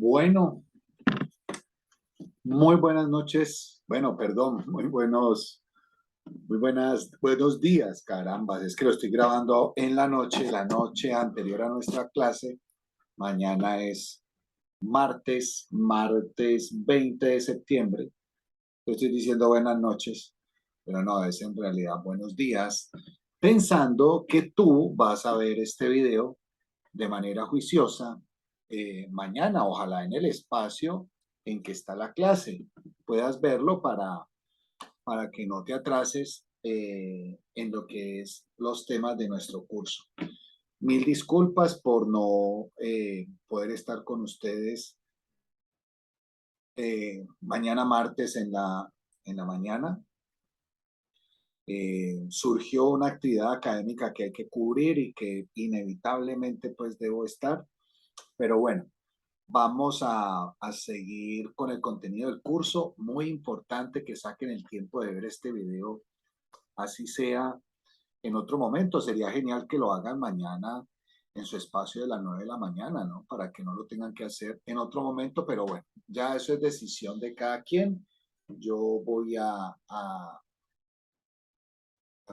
Bueno, muy buenas noches. Bueno, perdón, buenos días, caramba. Es que lo estoy grabando en la noche anterior a nuestra clase. Mañana es martes 20 de septiembre. Yo estoy diciendo buenas noches, pero no, es en realidad buenos días. Pensando que tú vas a ver este video de manera juiciosa mañana, ojalá en el espacio en que está la clase, puedas verlo para que no te atrases en lo que es los temas de nuestro curso. Mil disculpas por no poder estar con ustedes mañana martes en la mañana. Surgió una actividad académica que hay que cubrir y que inevitablemente pues debo estar, pero bueno, vamos a seguir con el contenido del curso. Muy importante que saquen el tiempo de ver este video, así sea en otro momento. Sería genial que lo hagan mañana en su espacio de las 9 de la mañana, ¿no? Para que no lo tengan que hacer en otro momento, pero bueno, ya eso es decisión de cada quien. Yo voy a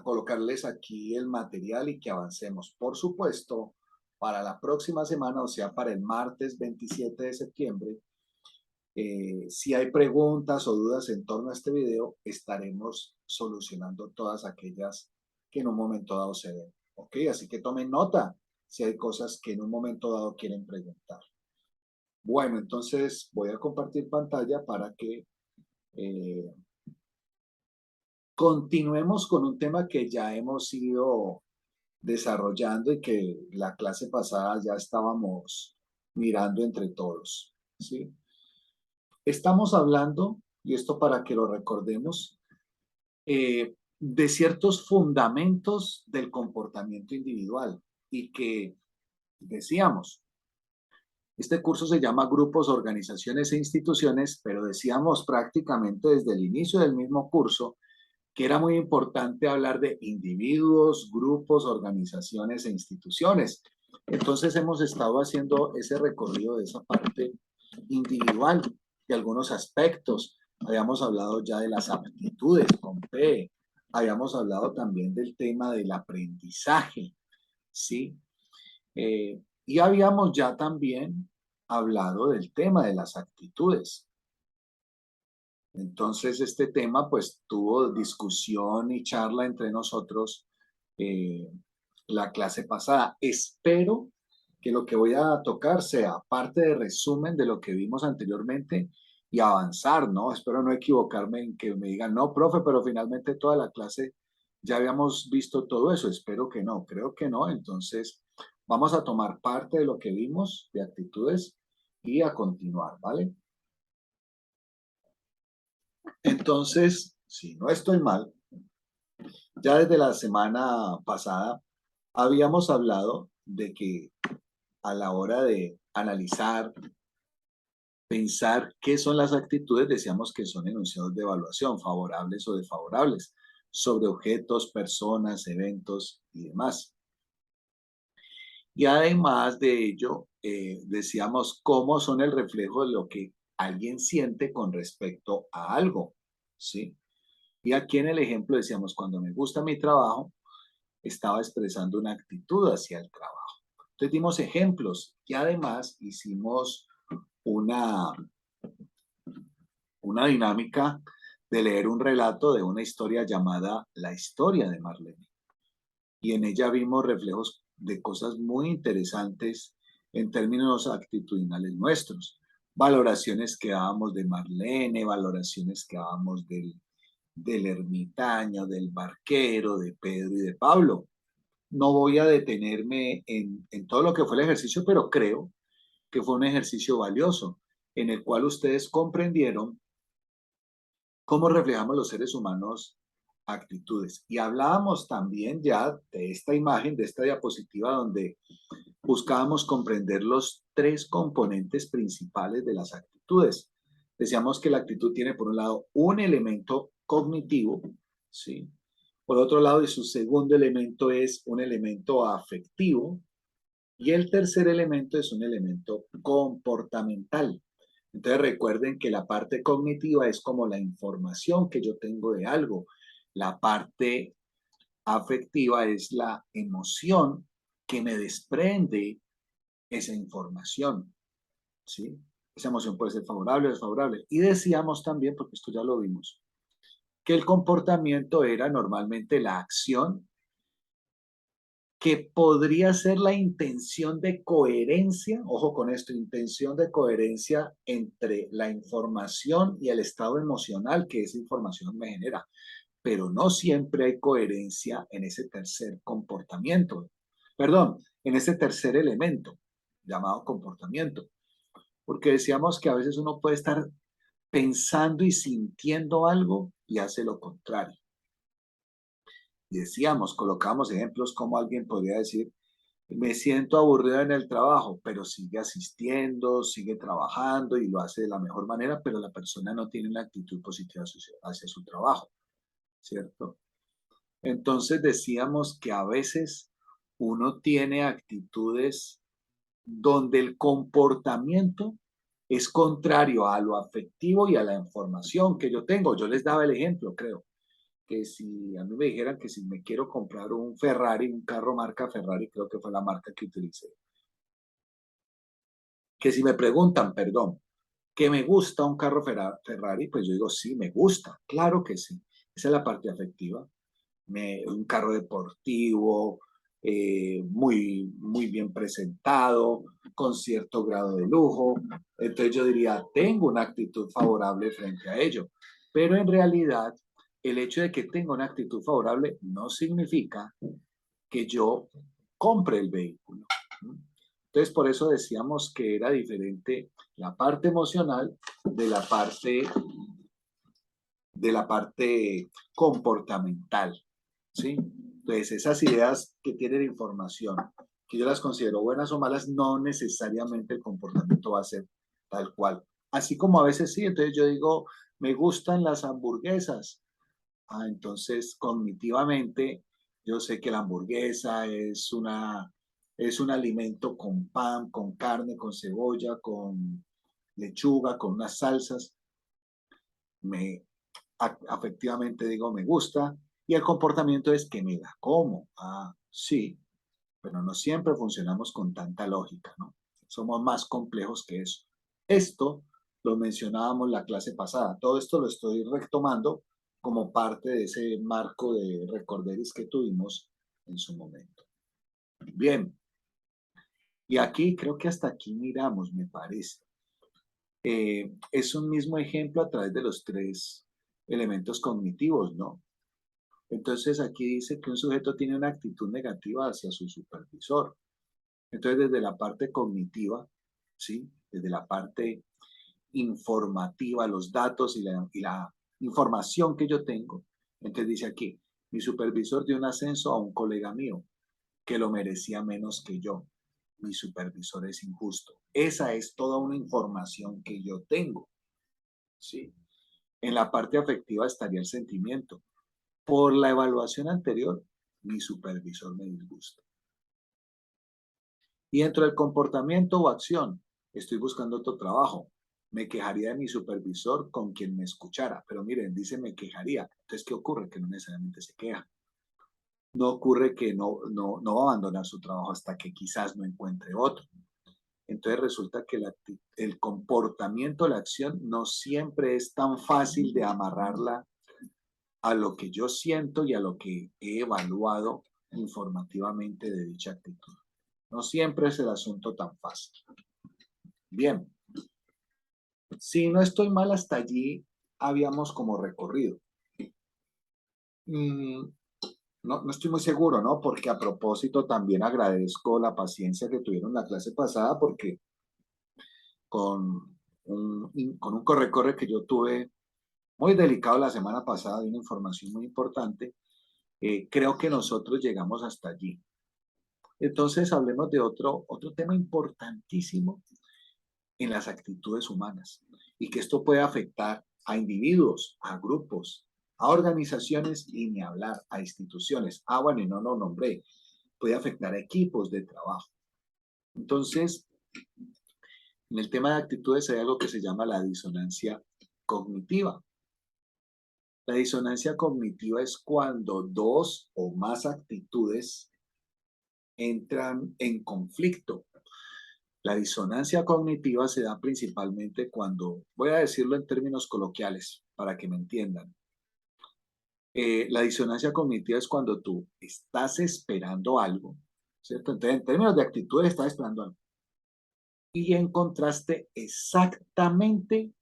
colocarles aquí el material y que avancemos. Por supuesto, para la próxima semana, o sea, para el martes 27 de septiembre, si hay preguntas o dudas en torno a este video, estaremos solucionando todas aquellas que en un momento dado se ven. ¿Ok? Así que tomen nota si hay cosas que en un momento dado quieren preguntar. Bueno, entonces voy a compartir pantalla para que eh, continuemos con un tema que ya hemos ido desarrollando y que la clase pasada ya estábamos mirando entre todos. ¿Sí? Estamos hablando, y esto para que lo recordemos, de ciertos fundamentos del comportamiento individual y que decíamos, este curso se llama Grupos, Organizaciones e Instituciones, pero decíamos prácticamente desde el inicio del mismo curso que era muy importante hablar de individuos, grupos, organizaciones e instituciones. Entonces hemos estado haciendo ese recorrido de esa parte individual, de algunos aspectos. Habíamos hablado ya de las aptitudes con P, habíamos hablado también del tema del aprendizaje, ¿sí? Y habíamos ya también hablado del tema de las actitudes. Entonces, este tema pues tuvo discusión y charla entre nosotros eh, la clase pasada. Espero que lo que voy a tocar sea parte de resumen de lo que vimos anteriormente y avanzar, ¿no? Espero no equivocarme en que me digan, no, profe, pero finalmente toda la clase ya habíamos visto todo eso. Espero que no, creo que no. Entonces, vamos a tomar parte de lo que vimos de actitudes y a continuar, ¿vale? Entonces, si no estoy mal, ya desde la semana pasada habíamos hablado de que a la hora de analizar, pensar qué son las actitudes, decíamos que son enunciados de evaluación, favorables o desfavorables, sobre objetos, personas, eventos y demás. Y además de ello, decíamos cómo son el reflejo de lo que alguien siente con respecto a algo, ¿sí? Y aquí en el ejemplo decíamos, cuando me gusta mi trabajo, estaba expresando una actitud hacia el trabajo. Entonces dimos ejemplos y además hicimos una, una dinámica de leer un relato de una historia llamada La historia de Marlene. Y en ella vimos reflejos de cosas muy interesantes en términos actitudinales nuestros. Valoraciones que dábamos de Marlene, valoraciones que dábamos del ermitaño, del barquero, de Pedro y de Pablo. No voy a detenerme en todo lo que fue el ejercicio, pero creo que fue un ejercicio valioso en el cual ustedes comprendieron cómo reflejamos los seres humanos actitudes. Y hablábamos también ya de esta imagen, de esta diapositiva, donde buscábamos comprender los tres componentes principales de las actitudes. Decíamos que la actitud tiene, por un lado, un elemento cognitivo, ¿sí? Por otro lado, y su segundo elemento es un elemento afectivo, Y el tercer elemento es un elemento comportamental. Entonces recuerden que la parte cognitiva es como la información que yo tengo de algo. La parte afectiva es la emoción que me desprende esa información, ¿sí? Esa emoción puede ser favorable o desfavorable. Y decíamos también, porque esto ya lo vimos, que el comportamiento era normalmente la acción que podría ser la intención de coherencia, ojo con esto, intención de coherencia entre la información y el estado emocional que esa información me genera, pero no siempre hay coherencia en ese tercer comportamiento, perdón, en ese tercer elemento llamado comportamiento, porque decíamos que a veces uno puede estar pensando y sintiendo algo y hace lo contrario. Y decíamos, colocamos ejemplos como alguien podría decir, me siento aburrido en el trabajo, pero sigue asistiendo, sigue trabajando y lo hace de la mejor manera, pero la persona no tiene una actitud positiva hacia su trabajo, ¿cierto? Entonces decíamos que a veces uno tiene actitudes donde el comportamiento es contrario a lo afectivo y a la información que yo tengo. Yo les daba el ejemplo, creo, que si a mí me dijeran que si me quiero comprar un Ferrari, un carro marca Ferrari, creo que fue la marca que utilicé, que si me preguntan, perdón, que me gusta un carro Ferrari, pues yo digo, sí, me gusta, claro que sí. Esa es la parte afectiva. Un carro deportivo, muy bien presentado, con cierto grado de lujo. Entonces yo diría, tengo una actitud favorable frente a ello. Pero en realidad, el hecho de que tenga una actitud favorable no significa que yo compre el vehículo. Entonces, por eso decíamos que era diferente la parte emocional de la parte comportamental, ¿sí? Entonces, esas ideas que tienen información, que yo las considero buenas o malas, no necesariamente el comportamiento va a ser tal cual. Así como a veces sí, entonces yo digo, me gustan las hamburguesas. Entonces, cognitivamente, yo sé que la hamburguesa es un alimento con pan, con carne, con cebolla, con lechuga, con unas salsas. Me afectivamente digo me gusta y el comportamiento es que me la como. Sí, pero no siempre funcionamos con tanta lógica, ¿no? Somos más complejos que eso. Esto lo mencionábamos la clase pasada. Todo esto lo estoy retomando como parte de ese marco de recorderis que tuvimos en su momento. Bien, y aquí creo que hasta aquí miramos, me parece. Es un mismo ejemplo a través de los tres elementos cognitivos, ¿no? Entonces aquí dice que un sujeto tiene una actitud negativa hacia su supervisor. Entonces desde la parte cognitiva, ¿sí? Desde la parte informativa, los datos y la información que yo tengo. Entonces dice aquí, mi supervisor dio un ascenso a un colega mío que lo merecía menos que yo. Mi supervisor es injusto. Esa es toda una información que yo tengo, ¿sí? En la parte afectiva estaría el sentimiento. Por la evaluación anterior, mi supervisor me disgusta. Y dentro del comportamiento o acción, estoy buscando otro trabajo. Me quejaría de mi supervisor con quien me escuchara. Pero miren, dice me quejaría. Entonces, ¿qué ocurre? Que no necesariamente se queja. No ocurre que no va a abandonar su trabajo hasta que quizás no encuentre otro. Entonces resulta que el comportamiento, la acción, no siempre es tan fácil de amarrarla a lo que yo siento y a lo que he evaluado informativamente de dicha actitud. No siempre es el asunto tan fácil. Bien, si no estoy mal, hasta allí habíamos como recorrido. Mm, no estoy muy seguro, ¿no? Porque a propósito también agradezco la paciencia que tuvieron la clase pasada porque con con un corre-corre que yo tuve muy delicado la semana pasada de una información muy importante, creo que nosotros llegamos hasta allí. Entonces hablemos de otro tema importantísimo en las actitudes humanas y que esto puede afectar a individuos, a grupos, a organizaciones y ni hablar a instituciones. Bueno, y no lo nombré, puede afectar a equipos de trabajo. Entonces, en el tema de actitudes hay algo que se llama la disonancia cognitiva. La disonancia cognitiva es cuando dos o más actitudes entran en conflicto. La disonancia cognitiva se da principalmente cuando, voy a decirlo en términos coloquiales para que me entiendan. La disonancia cognitiva es cuando tú estás esperando algo, ¿cierto? Entonces, en términos de actitudes, estás esperando algo y encontraste exactamente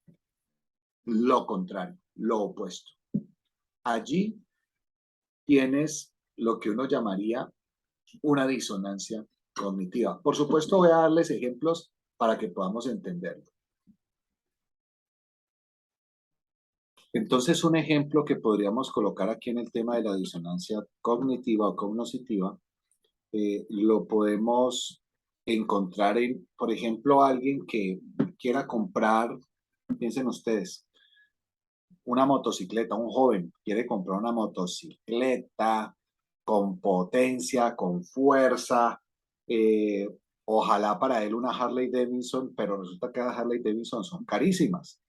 lo contrario, lo opuesto. Allí tienes lo que uno llamaría una disonancia cognitiva. Por supuesto, voy a darles ejemplos para que podamos entenderlo. Entonces, un ejemplo que podríamos colocar aquí en el tema de la disonancia cognitiva o cognoscitiva, lo podemos encontrar en, por ejemplo, alguien que quiera comprar, piensen ustedes, una motocicleta, un joven quiere comprar una motocicleta con potencia, con fuerza, eh, ojalá para él una Harley Davidson, pero resulta que las Harley Davidson son carísimas.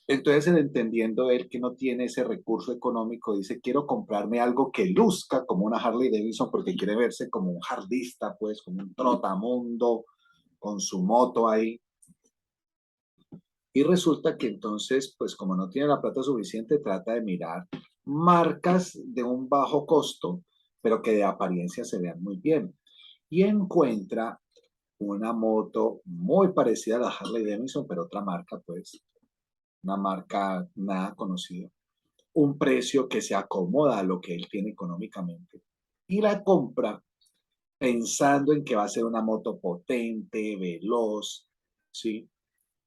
Entonces, entendiendo él que no tiene ese recurso económico, dice, quiero comprarme algo que luzca como una Harley Davidson porque quiere verse como un hardista, pues, como un trotamundo, con su moto ahí. Y resulta que entonces, pues como no tiene la plata suficiente, trata de mirar marcas de un bajo costo, pero que de apariencia se vean muy bien. Y encuentra una moto muy parecida a la Harley Davidson, pero otra marca, pues, una marca nada conocida. Un precio que se acomoda a lo que él tiene económicamente. Y la compra pensando en que va a ser una moto potente, veloz, ¿sí?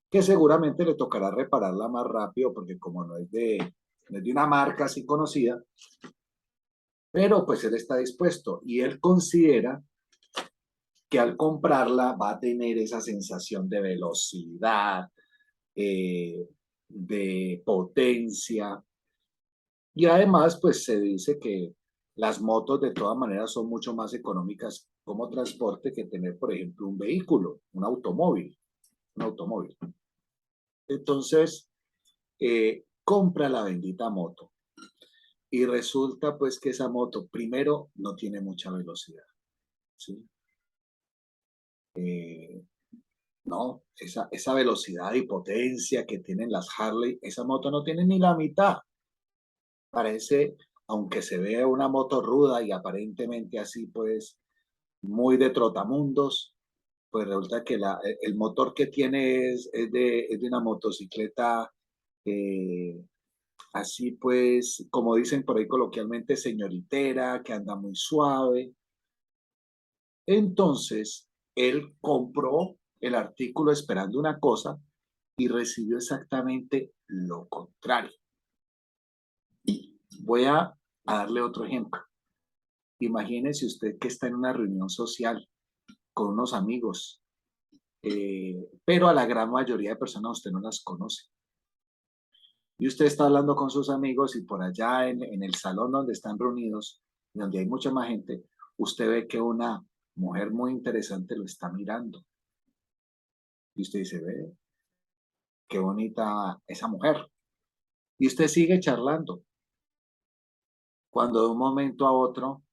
Que seguramente le tocará repararla más rápido porque como no es de una marca así conocida, pero pues él está dispuesto y él considera que al comprarla va a tener esa sensación de velocidad, de potencia y además pues se dice que las motos de todas maneras son mucho más económicas como transporte que tener, por ejemplo, un vehículo, un automóvil. Entonces, compra la bendita moto. Y resulta pues que esa moto, primero, no tiene mucha velocidad, ¿sí? Eh, no, esa velocidad y potencia que tienen las Harley, esa moto no tiene ni la mitad. Parece, aunque se vea una moto ruda y aparentemente así pues muy de trotamundos, pues resulta que el motor que tiene es de una motocicleta eh, así pues, como dicen por ahí coloquialmente, señoritera, que anda muy suave. Entonces, él compró el artículo esperando una cosa y recibió exactamente lo contrario. Voy a darle otro ejemplo. Imagínese usted que está en una reunión social con unos amigos, pero a la gran mayoría de personas usted no las conoce. Y usted está hablando con sus amigos y por allá en el salón donde están reunidos, donde hay mucha más gente, usted ve que una mujer muy interesante lo está mirando. Y usted dice, ve, qué bonita esa mujer. Y usted sigue charlando. Cuando de un momento a otro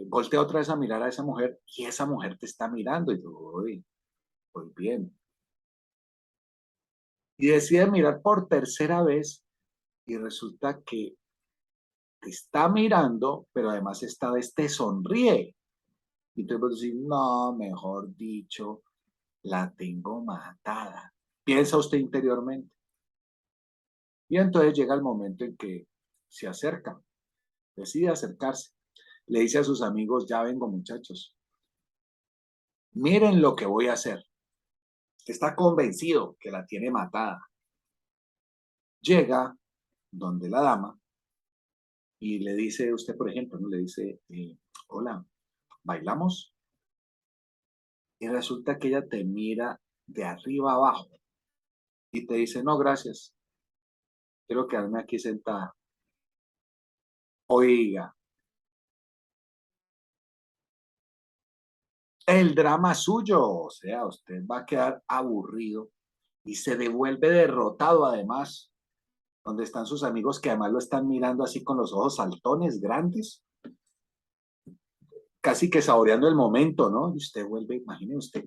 voltea otra vez a mirar a esa mujer y esa mujer te está mirando y tú, uy, muy bien. Y decide mirar por tercera vez y resulta que te está mirando, pero además esta vez te sonríe. Y tú puedes decir, no, mejor dicho, la tengo matada. Piensa usted interiormente. Y entonces llega el momento en que se acerca, decide acercarse. Le dice a sus amigos, ya vengo muchachos, miren lo que voy a hacer. Está convencido que la tiene matada. Llega donde la dama y le dice, usted por ejemplo, ¿no? Le dice, hola, ¿bailamos? Y resulta que ella te mira de arriba abajo y te dice, no, gracias, quiero quedarme aquí sentada. Oiga, el drama suyo, o sea, usted va a quedar aburrido y se devuelve derrotado además, donde están sus amigos que además lo están mirando así con los ojos saltones grandes, casi que saboreando el momento, ¿no? Y usted vuelve, imagine usted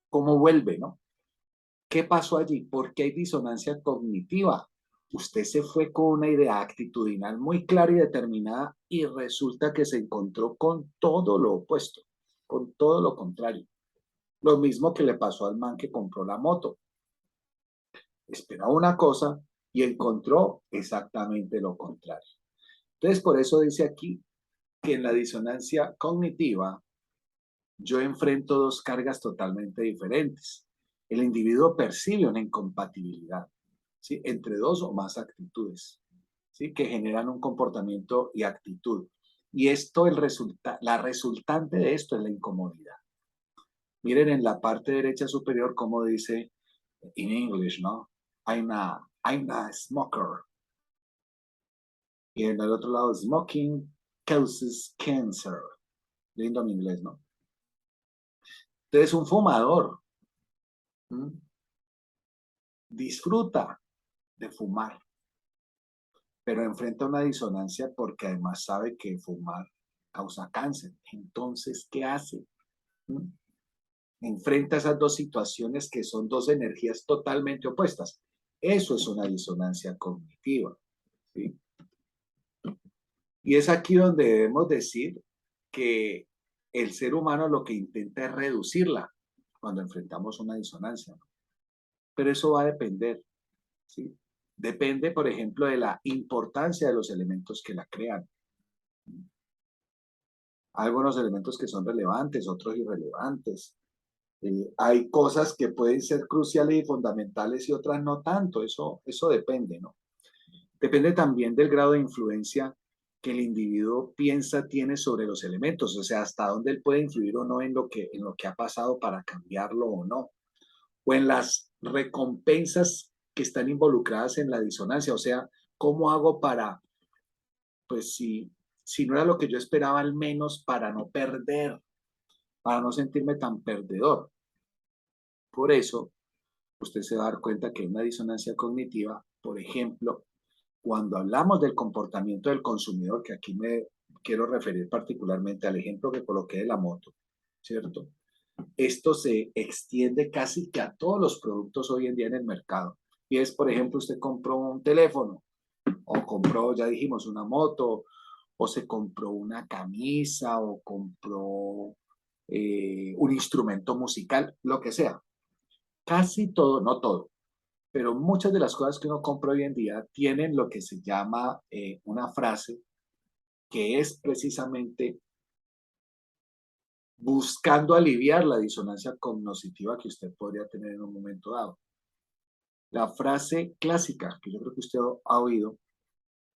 cómo vuelve, ¿no? ¿Qué pasó allí? Porque hay disonancia cognitiva. Usted se fue con una idea actitudinal muy clara y determinada y resulta que se encontró con todo lo opuesto, con todo lo contrario. Lo mismo que le pasó al man que compró la moto. Esperaba una cosa y encontró exactamente lo contrario. Entonces, por eso dice aquí que en la disonancia cognitiva yo enfrento dos cargas totalmente diferentes. El individuo percibe una incompatibilidad, ¿sí?, entre dos o más actitudes, ¿sí?, que generan un comportamiento y actitud. Y esto, la resultante de esto es la incomodidad. Miren en la parte derecha superior cómo dice en English, ¿no? I'm a smoker. Y en el otro lado, smoking causes cancer. Lindo mi inglés, ¿no? Entonces, un fumador disfruta de fumar, pero enfrenta una disonancia porque además sabe que fumar causa cáncer. Entonces, ¿qué hace? ¿Mm? Enfrenta esas dos situaciones que son dos energías totalmente opuestas. Eso es una disonancia cognitiva, ¿sí? Y es aquí donde debemos decir que el ser humano lo que intenta es reducirla cuando enfrentamos una disonancia, ¿no? Pero eso va a depender, ¿sí? Depende, por ejemplo, de la importancia de los elementos que la crean. Hay algunos elementos que son relevantes, otros irrelevantes. Hay cosas que pueden ser cruciales y fundamentales y otras no tanto. Eso depende, ¿no? Depende también del grado de influencia que el individuo piensa tiene sobre los elementos, o sea, hasta dónde él puede influir o no en lo que ha pasado para cambiarlo o no, o en las recompensas que están involucradas en la disonancia, o sea, ¿cómo hago para, pues si no era lo que yo esperaba, al menos para no perder, para no sentirme tan perdedor? Por eso, usted se va a dar cuenta que hay una disonancia cognitiva, por ejemplo, cuando hablamos del comportamiento del consumidor, que aquí me quiero referir particularmente al ejemplo que coloqué de la moto, ¿cierto? Esto se extiende casi que a todos los productos hoy en día en el mercado. Y es, por ejemplo, usted compró un teléfono o compró, ya dijimos, una moto, o se compró una camisa o compró un instrumento musical, lo que sea. Casi todo, no todo, pero muchas de las cosas que uno compra hoy en día tienen lo que se llama una frase que es precisamente buscando aliviar la disonancia cognitiva que usted podría tener en un momento dado. La frase clásica que yo creo que usted ha oído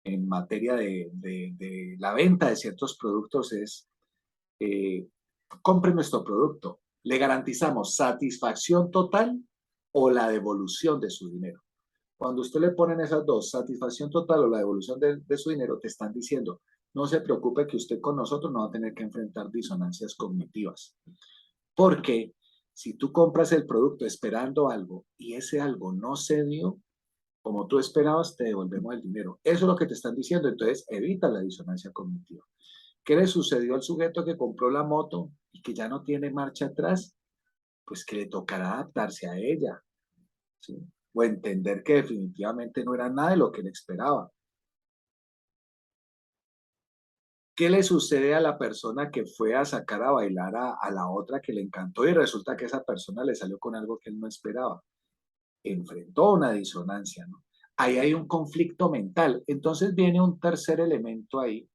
en materia de la venta de ciertos productos es, eh, compre nuestro producto, le garantizamos satisfacción total o la devolución de su dinero. Cuando usted le ponen esas dos, satisfacción total o la devolución de su dinero, te están diciendo, no se preocupe que usted con nosotros no va a tener que enfrentar disonancias cognitivas. Porque si tú compras el producto esperando algo y ese algo no se dio como tú esperabas, te devolvemos el dinero. Eso es lo que te están diciendo. Entonces, evita la disonancia cognitiva. ¿Qué le sucedió al sujeto que compró la moto y que ya no tiene marcha atrás? Pues que le tocará adaptarse a ella, ¿sí? O entender que definitivamente no era nada de lo que él esperaba. ¿Qué le sucede a la persona que fue a sacar a bailar a la otra que le encantó y resulta que esa persona le salió con algo que él no esperaba? Enfrentó una disonancia, ¿no? Ahí hay un conflicto mental. Entonces viene un tercer elemento ahí.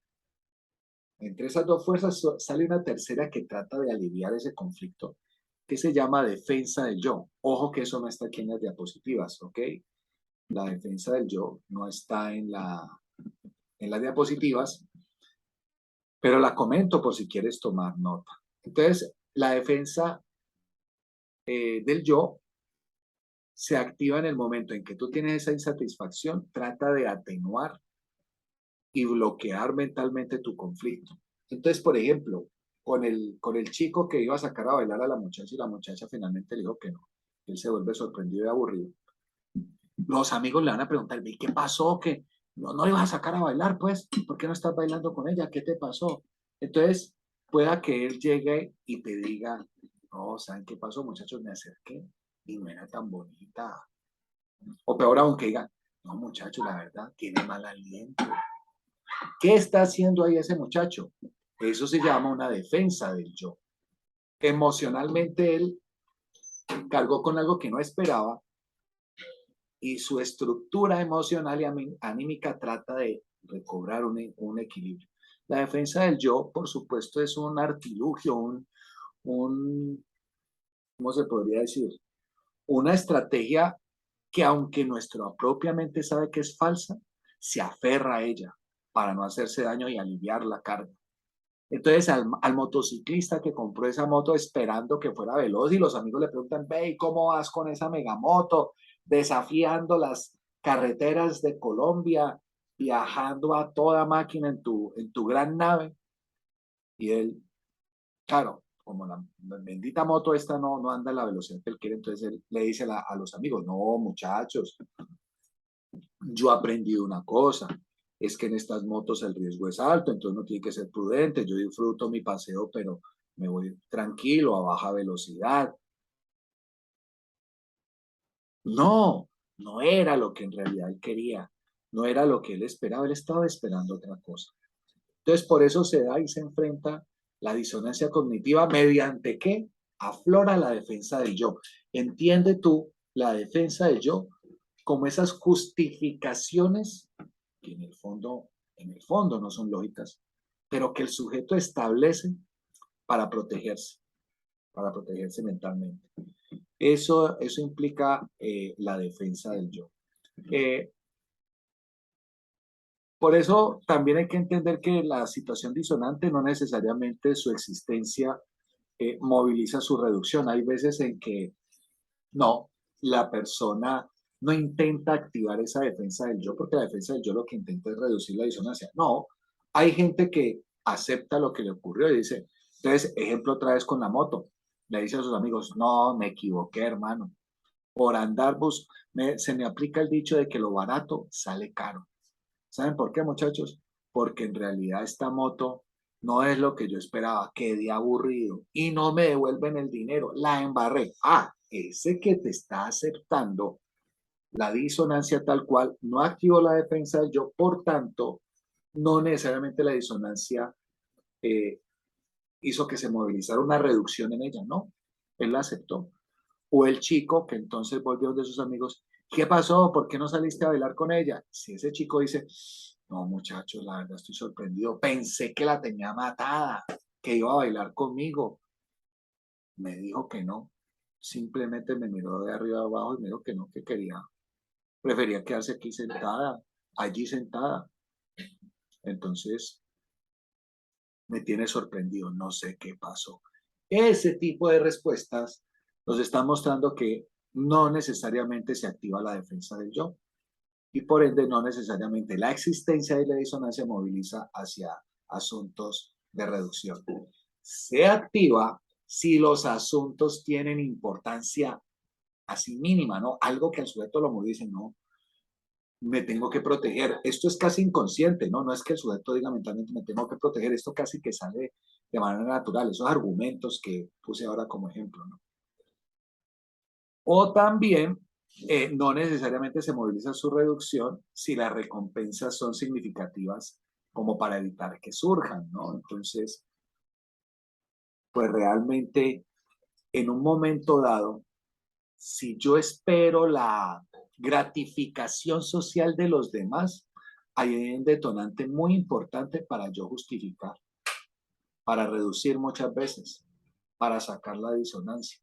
Entre esas dos fuerzas sale una tercera que trata de aliviar ese conflicto, que se llama defensa del yo. Ojo que eso no está aquí en las diapositivas, ¿ok? La defensa del yo no está en las diapositivas, pero la comento por si quieres tomar nota. Entonces, la defensa del yo se activa en el momento en que tú tienes esa insatisfacción, trata de atenuar y bloquear mentalmente tu conflicto. Entonces, por ejemplo, con el chico que iba a sacar a bailar a la muchacha y la muchacha finalmente le dijo que no. Él se vuelve sorprendido y aburrido. Los amigos le van a preguntar, ¿y qué pasó? ¿Que no le vas a sacar a bailar, pues? ¿Por qué no estás bailando con ella? ¿Qué te pasó? Entonces, pueda que él llegue y te diga, no, ¿saben qué pasó, muchachos? Me acerqué y no era tan bonita. O peor aún que diga, no, muchacho, la verdad, tiene mal aliento. ¿Qué está haciendo ahí ese muchacho? Eso se llama una defensa del yo. Emocionalmente él cargó con algo que no esperaba y su estructura emocional y anímica trata de recobrar un equilibrio. La defensa del yo, por supuesto, es un artilugio, un, ¿cómo se podría decir? Una estrategia que aunque nuestra propia mente sabe que es falsa, se aferra a ella para no hacerse daño y aliviar la carga. Entonces al motociclista que compró esa moto esperando que fuera veloz y los amigos le preguntan, ve, ¿cómo vas con esa megamoto? Desafiando las carreteras de Colombia, viajando a toda máquina en tu gran nave. Y él, claro, como la bendita moto esta no anda a la velocidad que él quiere, entonces él le dice a los amigos, no, muchachos, yo he aprendido una cosa, es que en estas motos el riesgo es alto, entonces uno tiene que ser prudente, yo disfruto mi paseo, pero me voy tranquilo, a baja velocidad. No, no era lo que en realidad él quería, no era lo que él esperaba, él estaba esperando otra cosa. Entonces, por eso se da y se enfrenta la disonancia cognitiva mediante que aflora la defensa del yo. Entiende tú la defensa del yo como esas justificaciones que en el fondo no son lógicas, pero que el sujeto establece para protegerse, para protegerse mentalmente. Eso implica la defensa del yo. Eh, por eso también hay que entender que la situación disonante no necesariamente su existencia moviliza su reducción. Hay veces en que no, la persona no intenta activar esa defensa del yo, porque la defensa del yo lo que intenta es reducir la disonancia. No, hay gente que acepta lo que le ocurrió y dice, entonces, ejemplo otra vez con la moto, le dice a sus amigos, no, me equivoqué, hermano, por andar se me aplica el dicho de que lo barato sale caro. ¿Saben por qué, muchachos? Porque en realidad esta moto no es lo que yo esperaba, quedé aburrido y no me devuelven el dinero, la embarré. Ah, ese que te está aceptando la disonancia tal cual no activó la defensa del yo, por tanto, no necesariamente la disonancia eh, hizo que se movilizara una reducción en ella, no, él la aceptó. O el chico que entonces volvió de sus amigos, ¿qué pasó? ¿Por qué no saliste a bailar con ella? Si ese chico dice, no muchachos, la verdad estoy sorprendido, pensé que la tenía matada, que iba a bailar conmigo, me dijo que no, simplemente me miró de arriba abajo y me dijo que no, que quería, prefería quedarse aquí sentada, allí sentada. Entonces me tiene sorprendido, no sé qué pasó. Ese tipo de respuestas nos están mostrando que no necesariamente se activa la defensa del yo y por ende no necesariamente la existencia de la disonancia moviliza hacia asuntos de reducción. Se activa si los asuntos tienen importancia así mínima, ¿no? Algo que al sujeto lo movilice, no, me tengo que proteger. Esto es casi inconsciente, ¿no? No es que el sujeto diga mentalmente me tengo que proteger, esto casi que sale de manera natural, esos argumentos que puse ahora como ejemplo, ¿no? O también no necesariamente se moviliza su reducción si las recompensas son significativas como para evitar que surjan, ¿no? Entonces, pues realmente en un momento dado, si yo espero la gratificación social de los demás, hay un detonante muy importante para yo justificar, para reducir muchas veces, para sacar la disonancia.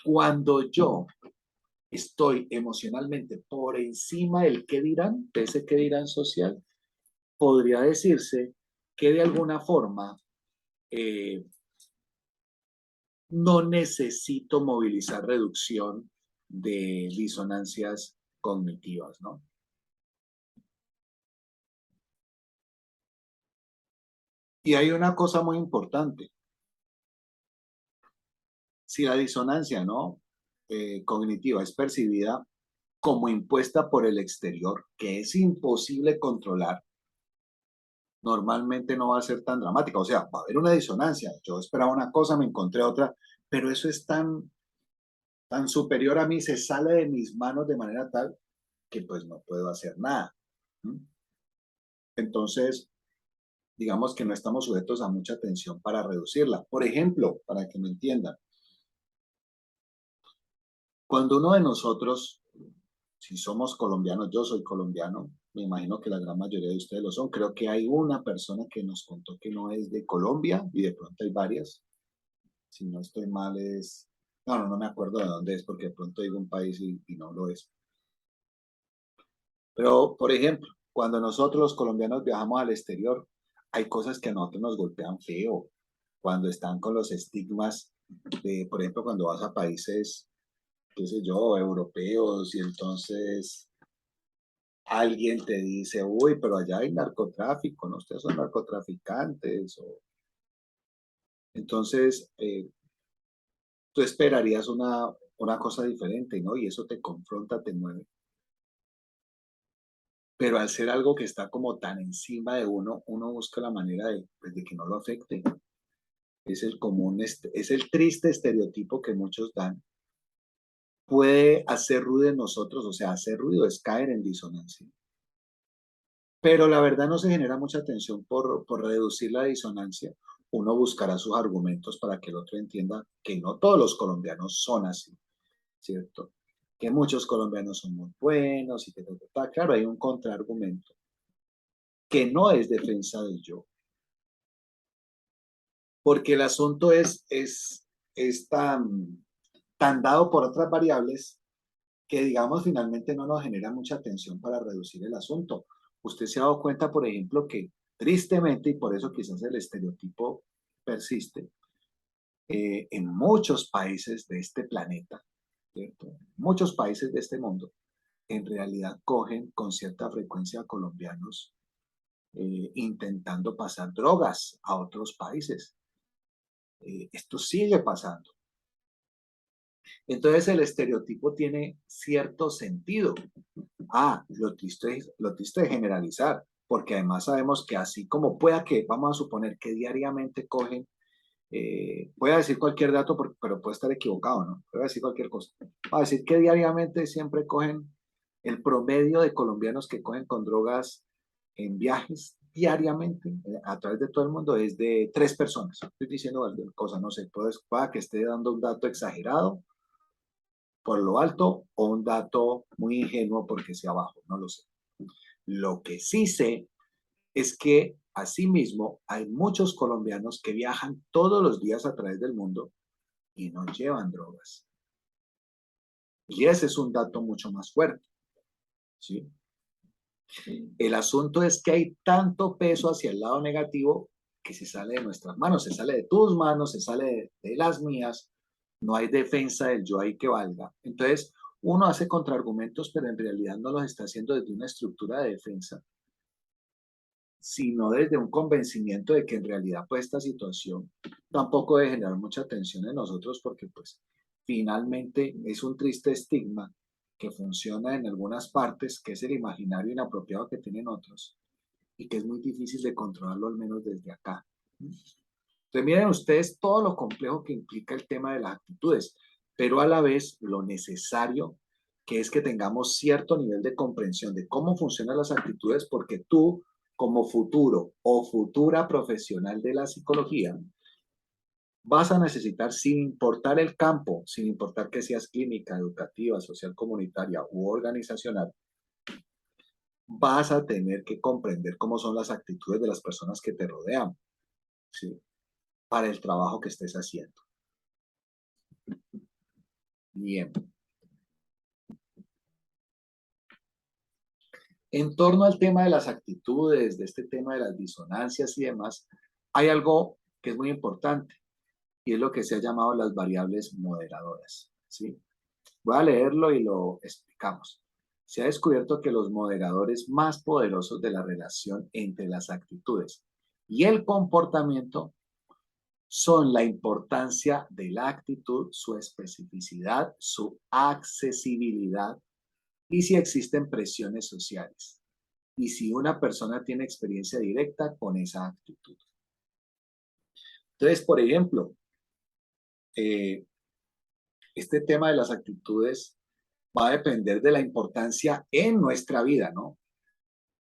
Cuando yo estoy emocionalmente por encima del qué dirán, de ese qué dirán social, podría decirse que de alguna forma eh, no necesito movilizar reducción de disonancias cognitivas, ¿no? Y hay una cosa muy importante. si la disonancia, ¿no? Cognitiva es percibida como impuesta por el exterior, que es imposible controlar, normalmente no va a ser tan dramática. O sea, va a haber una disonancia. Yo esperaba una cosa, me encontré otra, pero eso es tan superior a mí, se sale de mis manos de manera tal que pues no puedo hacer nada. ¿Mm? Entonces, digamos que no estamos sujetos a mucha tensión para reducirla. Por ejemplo, para que me entiendan, cuando uno de nosotros, si somos colombianos, yo soy colombiano, me imagino que la gran mayoría de ustedes lo son, creo que hay una persona que nos contó que no es de Colombia y de pronto hay varias, si no estoy mal es, no me acuerdo de dónde es porque de pronto digo un país y no lo es. Pero, por ejemplo, cuando nosotros los colombianos viajamos al exterior, hay cosas que a nosotros nos golpean feo, cuando están con los estigmas de, por ejemplo, cuando vas a países, qué sé yo, europeos y entonces alguien te dice, uy, pero allá hay narcotráfico, ¿no? Ustedes son narcotraficantes. Entonces, tú esperarías una cosa diferente, ¿no? Y eso te confronta, te mueve. Pero al ser algo que está como tan encima de uno, uno busca la manera de, pues, de que no lo afecte. Es el común, es el triste estereotipo que muchos dan. Puede hacer ruido en nosotros, o sea, hacer ruido es caer en disonancia. Pero la verdad no se genera mucha tensión por reducir la disonancia. Uno buscará sus argumentos para que el otro entienda que no todos los colombianos son así, ¿cierto? Que muchos colombianos son muy buenos y que, claro, hay un contraargumento que no es defensa del yo, porque el asunto es tan dado por otras variables que, digamos, finalmente no nos genera mucha tensión para reducir el asunto. Usted se ha dado cuenta, por ejemplo, que tristemente, y por eso quizás el estereotipo persiste, en muchos países de este planeta, ¿cierto? Muchos países de este mundo, en realidad cogen con cierta frecuencia a colombianos intentando pasar drogas a otros países. Esto sigue pasando. Entonces el estereotipo tiene cierto sentido. Lo triste es generalizar, porque además sabemos que así como pueda que, vamos a suponer que diariamente cogen, voy a decir cualquier dato, pero puede estar equivocado, ¿no? Voy a decir cualquier cosa. Voy a decir que diariamente siempre cogen, el promedio de colombianos que cogen con drogas en viajes diariamente a través de todo el mundo es de 3 personas. Estoy diciendo cualquier cosa, no sé, pueda que esté dando un dato exagerado por lo alto o un dato muy ingenuo porque sea bajo, no lo sé. Lo que sí sé es que asimismo hay muchos colombianos que viajan todos los días a través del mundo y no llevan drogas. Y ese es un dato mucho más fuerte, ¿sí? El asunto es que hay tanto peso hacia el lado negativo que se sale de nuestras manos, se sale de tus manos, se sale de las mías, no hay defensa del yo ahí que valga. Entonces, uno hace contraargumentos, pero en realidad no los está haciendo desde una estructura de defensa, sino desde un convencimiento de que en realidad pues esta situación tampoco debe generar mucha tensión en nosotros porque pues finalmente es un triste estigma que funciona en algunas partes, que es el imaginario inapropiado que tienen otros y que es muy difícil de controlarlo al menos desde acá. Entonces miren ustedes todo lo complejo que implica el tema de las actitudes, pero a la vez lo necesario que es que tengamos cierto nivel de comprensión de cómo funcionan las actitudes, porque tú, como futuro o futura profesional de la psicología, vas a necesitar, sin importar el campo, sin importar que seas clínica, educativa, social, comunitaria u organizacional, vas a tener que comprender cómo son las actitudes de las personas que te rodean, ¿sí? Para el trabajo que estés haciendo. Bien. En torno al tema de las actitudes, de este tema de las disonancias y demás, hay algo que es muy importante y es lo que se ha llamado las variables moderadoras, ¿sí? Voy a leerlo y lo explicamos. Se ha descubierto que los moderadores más poderosos de la relación entre las actitudes y el comportamiento son la importancia de la actitud, su especificidad, su accesibilidad y si existen presiones sociales. Y si una persona tiene experiencia directa con esa actitud. Entonces, por ejemplo, este tema de las actitudes va a depender de la importancia en nuestra vida, ¿no?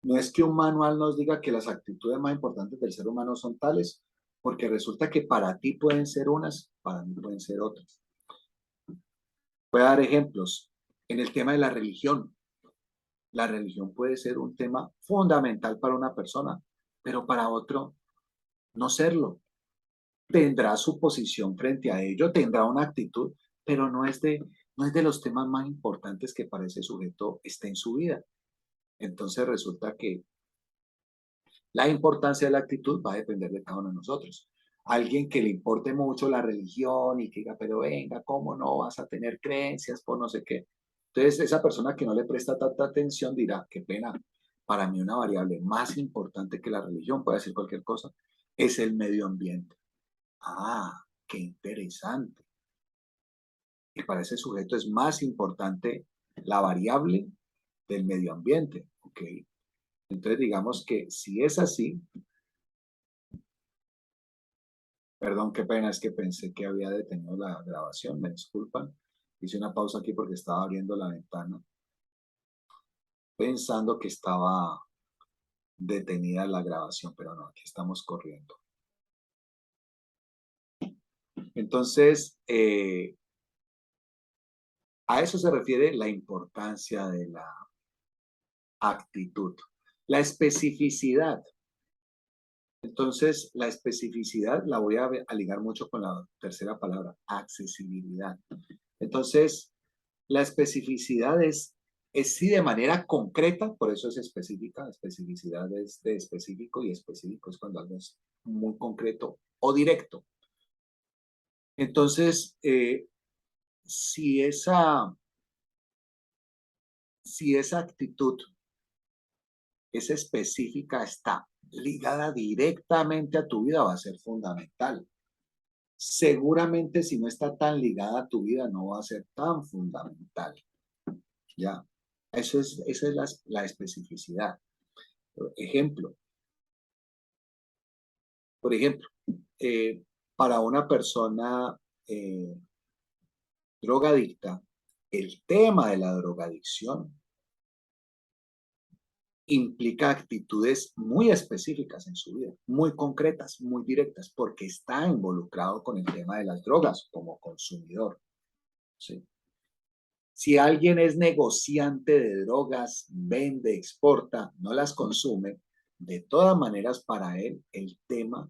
No es que un manual nos diga que las actitudes más importantes del ser humano son tales, porque resulta que para ti pueden ser unas, para mí pueden ser otras. Voy a dar ejemplos. En el tema de la religión puede ser un tema fundamental para una persona, pero para otro no serlo. Tendrá su posición frente a ello, tendrá una actitud, pero no es de los temas más importantes que para ese sujeto esté en su vida. Entonces resulta que la importancia de la actitud va a depender de cada uno de nosotros. Alguien que le importe mucho la religión y que diga, pero venga, ¿cómo no vas a tener creencias por no sé qué? Entonces, esa persona que no le presta tanta atención dirá, qué pena, para mí una variable más importante que la religión, puede decir cualquier cosa, es el medio ambiente. Ah, qué interesante. Y para ese sujeto es más importante la variable del medio ambiente, ¿ok? Entonces, digamos que si es así, perdón, qué pena, es que pensé que había detenido la grabación, me disculpan. Hice una pausa aquí porque estaba abriendo la ventana, pensando que estaba detenida la grabación, pero no, aquí estamos corriendo. Entonces, a eso se refiere la importancia de la actitud. La especificidad. Entonces, la especificidad la voy a ligar mucho con la tercera palabra, accesibilidad. Entonces, la especificidad es sí de manera concreta, por eso es específica, especificidad es de específico y específico es cuando algo es muy concreto o directo. Entonces, si esa actitud es específica, está ligada directamente a tu vida, va a ser fundamental. Seguramente si no está tan ligada a tu vida, no va a ser tan fundamental. ¿Ya? Esa es la especificidad. Ejemplo, por ejemplo, para una persona eh, drogadicta, el tema de la drogadicción implica actitudes muy específicas en su vida, muy concretas, muy directas, porque está involucrado con el tema de las drogas como consumidor. ¿Sí? Si alguien es negociante de drogas, vende, exporta, no las consume, de todas maneras para él el tema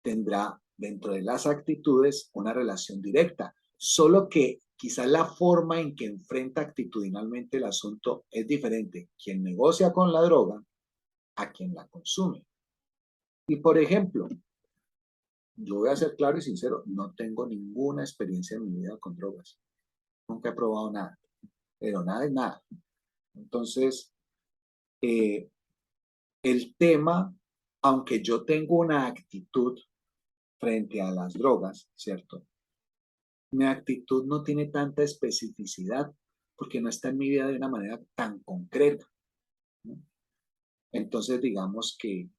tendrá dentro de las actitudes una relación directa, solo que quizás la forma en que enfrenta actitudinalmente el asunto es diferente. Quien negocia con la droga a quien la consume. Y por ejemplo, yo voy a ser claro y sincero, no tengo ninguna experiencia en mi vida con drogas. Nunca he probado nada, pero nada es nada. Entonces, eh, el tema, aunque yo tengo una actitud frente a las drogas, ¿cierto? Mi actitud no tiene tanta especificidad porque no está en mi vida de una manera tan concreta, ¿no? Entonces, digamos que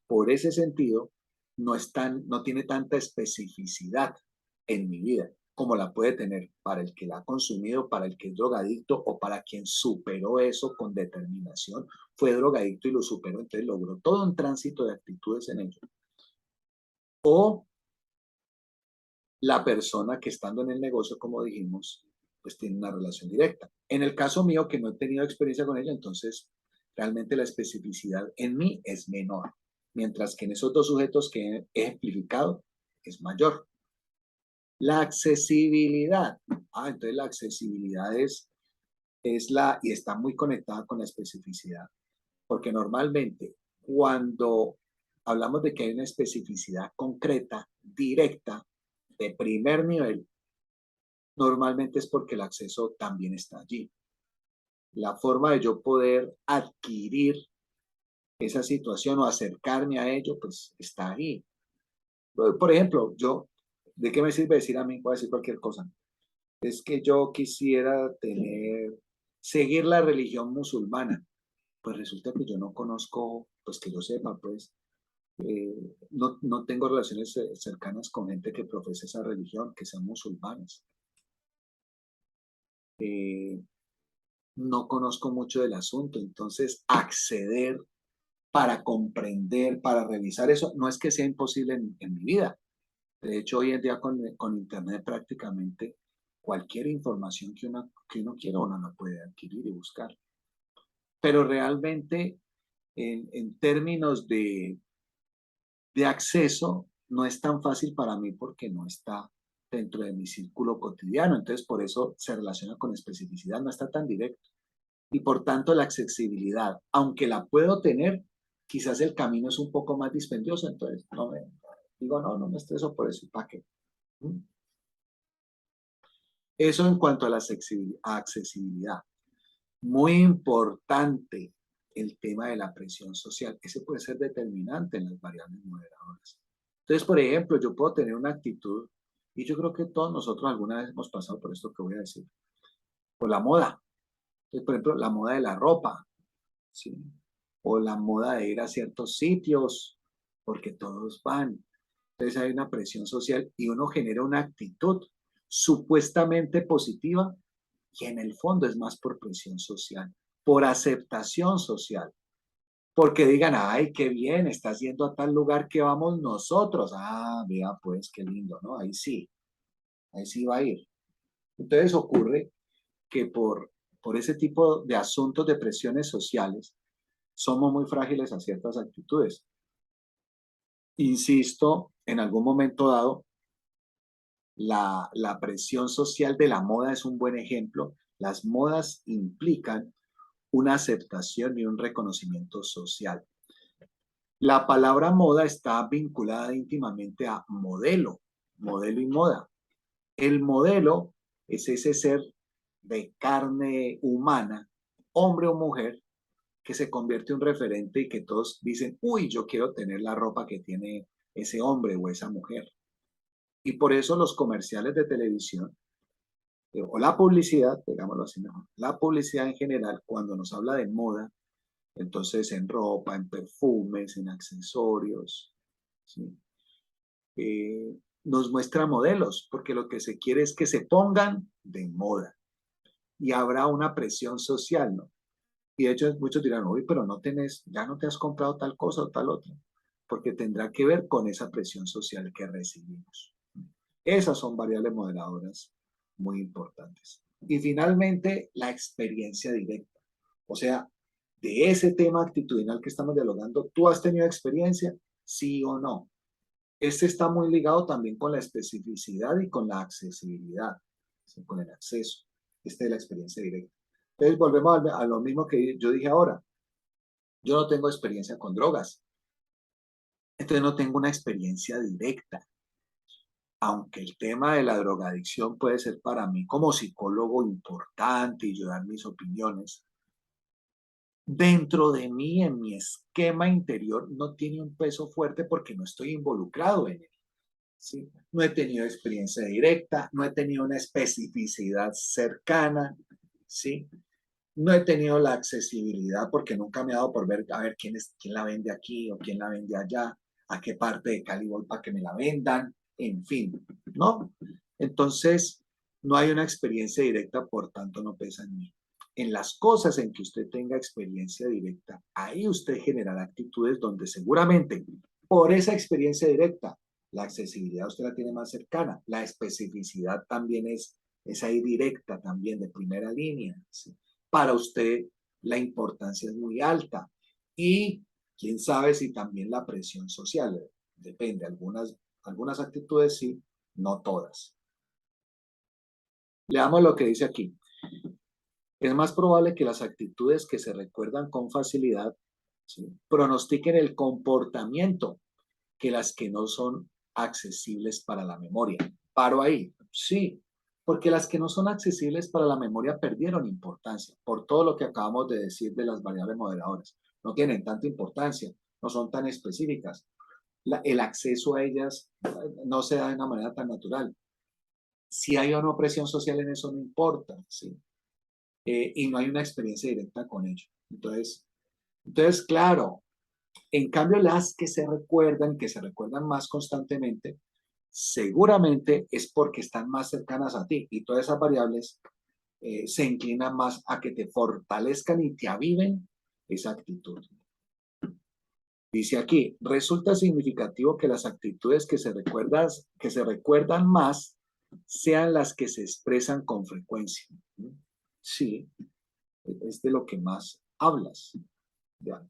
por ese sentido, no tiene tanta especificidad en mi vida como la puede tener para el que la ha consumido, para el que es drogadicto o para quien superó eso con determinación, fue drogadicto y lo superó, entonces logró todo un tránsito de actitudes en ello. O la persona que estando en el negocio, como dijimos, pues tiene una relación directa. En el caso mío, que no he tenido experiencia con ella, entonces realmente la especificidad en mí es menor, mientras que en esos dos sujetos que he ejemplificado es mayor. La accesibilidad. Entonces la accesibilidad y está muy conectada con la especificidad, porque normalmente cuando hablamos de que hay una especificidad concreta, directa, de primer nivel, normalmente es porque el acceso también está allí. La forma de yo poder adquirir esa situación o acercarme a ello, pues está ahí. Por ejemplo, yo, ¿de qué me sirve decir a mí? Puedo decir cualquier cosa. Es que yo quisiera seguir la religión musulmana. Pues resulta que yo no conozco, pues que yo sepa, pues, no tengo relaciones cercanas con gente que profese esa religión, que sean musulmanes. Eh, no conozco mucho del asunto, entonces acceder para comprender, para revisar eso, no es que sea imposible en mi vida. De hecho, hoy en día con Internet prácticamente cualquier información que uno quiera, uno la puede adquirir y buscar. Pero realmente, en términos de acceso, no es tan fácil para mí porque no está dentro de mi círculo cotidiano. Entonces, por eso se relaciona con especificidad, no está tan directo. Y por tanto, la accesibilidad, aunque la puedo tener, quizás el camino es un poco más dispendioso. Entonces, digo, no me estreso por eso. ¿Para qué? ¿Mm? Eso en cuanto a la accesibilidad. Muy importante el tema de la presión social. Ese puede ser determinante en las variables moderadoras. Entonces, por ejemplo, yo puedo tener una actitud, y yo creo que todos nosotros alguna vez hemos pasado por esto que voy a decir, por la moda. Entonces, por ejemplo, la moda de la ropa, ¿sí? O la moda de ir a ciertos sitios, porque todos van. Entonces hay una presión social y uno genera una actitud supuestamente positiva y en el fondo es más por presión social, por aceptación social, porque digan, ay, qué bien, estás yendo a tal lugar que vamos nosotros. Ah, vea, pues qué lindo, ¿no? Ahí sí va a ir. Entonces ocurre que por ese tipo de asuntos de presiones sociales, somos muy frágiles a ciertas actitudes. Insisto, en algún momento dado, la presión social de la moda es un buen ejemplo. Las modas implican una aceptación y un reconocimiento social. La palabra moda está vinculada íntimamente a modelo, modelo y moda. El modelo es ese ser de carne humana, hombre o mujer, que se convierte en un referente y que todos dicen, uy, yo quiero tener la ropa que tiene ese hombre o esa mujer. Y por eso los comerciales de televisión o la publicidad, digámoslo así mejor, la publicidad en general, cuando nos habla de moda, entonces en ropa, en perfumes, en accesorios, ¿sí? Nos muestra modelos, porque lo que se quiere es que se pongan de moda y habrá una presión social, ¿no? Y de hecho muchos dirán, uy, pero no tenés, ya no te has comprado tal cosa o tal otra, porque tendrá que ver con esa presión social que recibimos. Esas son variables moderadoras muy importantes. Y finalmente, la experiencia directa. O sea, de ese tema actitudinal que estamos dialogando, ¿tú has tenido experiencia? Sí o no. Este está muy ligado también con la especificidad y con la accesibilidad, ¿sí? Con el acceso. Esta es la experiencia directa. Entonces, volvemos a lo mismo que yo dije ahora. Yo no tengo experiencia con drogas. Entonces, no tengo una experiencia directa. Aunque el tema de la drogadicción puede ser para mí como psicólogo importante y yo dar mis opiniones, dentro de mí, en mi esquema interior, no tiene un peso fuerte porque no estoy involucrado en él. ¿Sí? No he tenido experiencia directa, no he tenido una especificidad cercana, ¿sí? No he tenido la accesibilidad porque nunca me ha dado por ver, a ver quién la vende aquí o quién la vende allá, a qué parte de Cali voy para que me la vendan, en fin, ¿no? Entonces, no hay una experiencia directa, por tanto no pesa en mí. En las cosas en que usted tenga experiencia directa, ahí usted generará actitudes donde seguramente por esa experiencia directa, la accesibilidad usted la tiene más cercana, la especificidad también es ahí directa, también de primera línea, ¿sí? Para usted la importancia es muy alta y quién sabe si también la presión social, depende, algunas actitudes sí, no todas. Leamos lo que dice aquí. Es más probable que las actitudes que se recuerdan con facilidad, ¿sí?, pronostiquen el comportamiento que las que no son accesibles para la memoria. Paro ahí. Sí, porque las que no son accesibles para la memoria perdieron importancia por todo lo que acabamos de decir de las variables moderadoras. No tienen tanta importancia, no son tan específicas. el acceso a ellas no se da de una manera tan natural. Si hay o no presión social en eso no importa, ¿sí? Y no hay una experiencia directa con ello. Entonces, claro, en cambio las que se recuerdan más constantemente, seguramente es porque están más cercanas a ti y todas esas variables se inclinan más a que te fortalezcan y te aviven esa actitud. Dice aquí, resulta significativo que las actitudes que se recuerdan más sean las que se expresan con frecuencia. Sí, es de lo que más hablas. ¿Ya?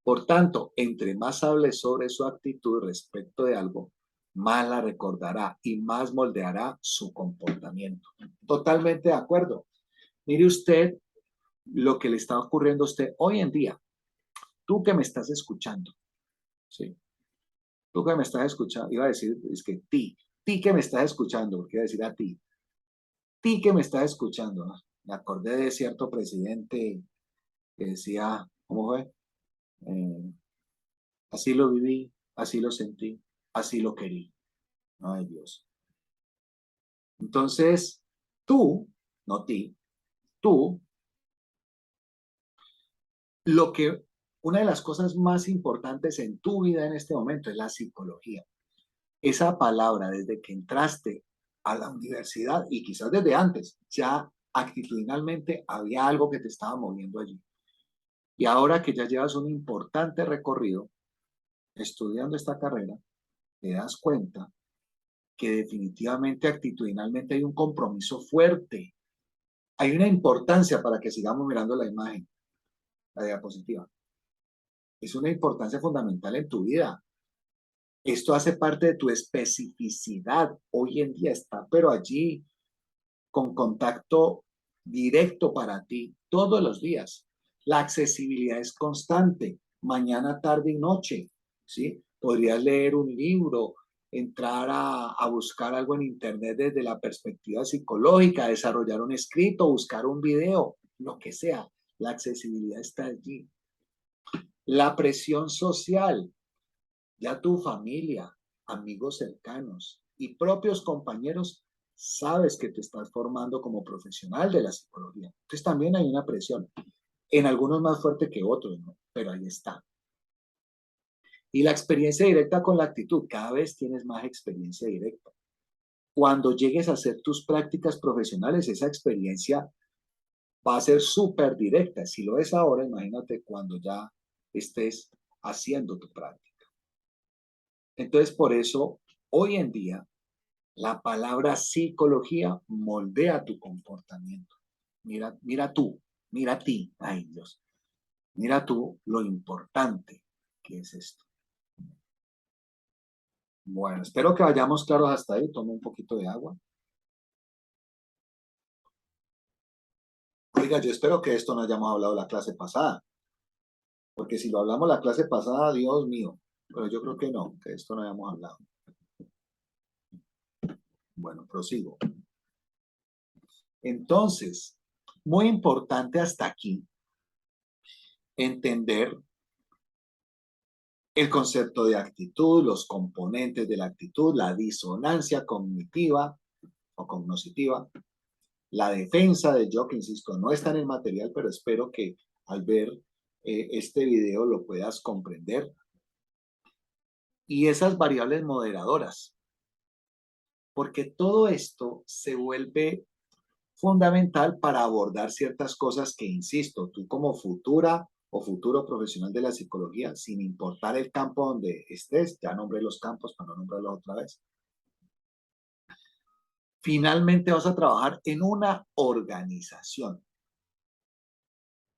Por tanto, entre más hables sobre su actitud respecto de algo, más la recordará y más moldeará su comportamiento. Totalmente de acuerdo. Mire usted lo que le está ocurriendo a usted hoy en día. Tú que me estás escuchando, ¿sí? Tú que me estás escuchando, iba a decir, es que ti que me estás escuchando, porque iba a decir a ti que me estás escuchando, ¿no? Me acordé de cierto presidente que decía, ¿cómo fue? Eh, así lo viví, así lo sentí, así lo querí. Ay, Dios. Entonces, tú, no ti, tú, lo que, una de las cosas más importantes en tu vida en este momento es la psicología. Esa palabra, desde que entraste a la universidad y quizás desde antes, ya actitudinalmente había algo que te estaba moviendo allí. Y ahora que ya llevas un importante recorrido estudiando esta carrera, te das cuenta que definitivamente actitudinalmente hay un compromiso fuerte. Hay una importancia para que sigamos mirando la imagen, la diapositiva. Es una importancia fundamental en tu vida. Esto hace parte de tu especificidad. Hoy en día está, pero allí, con contacto directo para ti, todos los días. La accesibilidad es constante, mañana, tarde y noche, ¿sí? Podrías leer un libro, entrar a buscar algo en internet desde la perspectiva psicológica, desarrollar un escrito, buscar un video, lo que sea. La accesibilidad está allí. La presión social, ya tu familia, amigos cercanos y propios compañeros sabes que te estás formando como profesional de la psicología. Entonces también hay una presión, en algunos más fuerte que otros, ¿no? Pero ahí está. Y la experiencia directa con la actitud, cada vez tienes más experiencia directa. Cuando llegues a hacer tus prácticas profesionales, esa experiencia va a ser súper directa. Si lo es ahora, imagínate cuando ya estés haciendo tu práctica. Entonces, por eso, hoy en día, la palabra psicología moldea tu comportamiento. Mira tú, mira a ti, ay Dios, mira tú lo importante que es esto. Bueno, espero que vayamos claros hasta ahí. Tome un poquito de agua. Oiga, yo espero que esto no hayamos hablado la clase pasada, porque si lo hablamos la clase pasada, Dios mío, pero yo creo que no, que esto no hayamos hablado. Bueno, prosigo. Entonces, muy importante hasta aquí entender el concepto de actitud, los componentes de la actitud, la disonancia cognitiva o cognoscitiva, la defensa del yo, que insisto, no está en el material, pero espero que al ver este video lo puedas comprender. Y esas variables moderadoras, porque todo esto se vuelve fundamental para abordar ciertas cosas que, insisto, tú como futura o futuro profesional de la psicología, sin importar el campo donde estés, ya nombré los campos para no nombrarlos otra vez, finalmente vas a trabajar en una organización.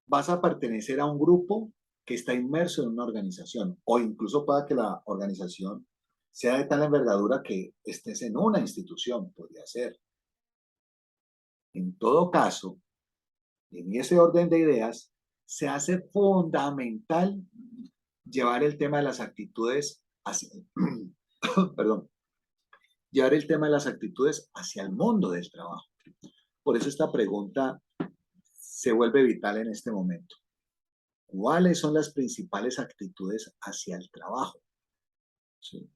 Vas a pertenecer a un grupo que está inmerso en una organización, o incluso pueda que la organización sea de tal envergadura que estés en una institución, podría ser. En todo caso, en ese orden de ideas, se hace fundamental llevar el tema de las actitudes hacia, perdón, llevar el tema de las actitudes hacia el mundo del trabajo. Por eso esta pregunta se vuelve vital en este momento. ¿Cuáles son las principales actitudes hacia el trabajo? ¿Sí?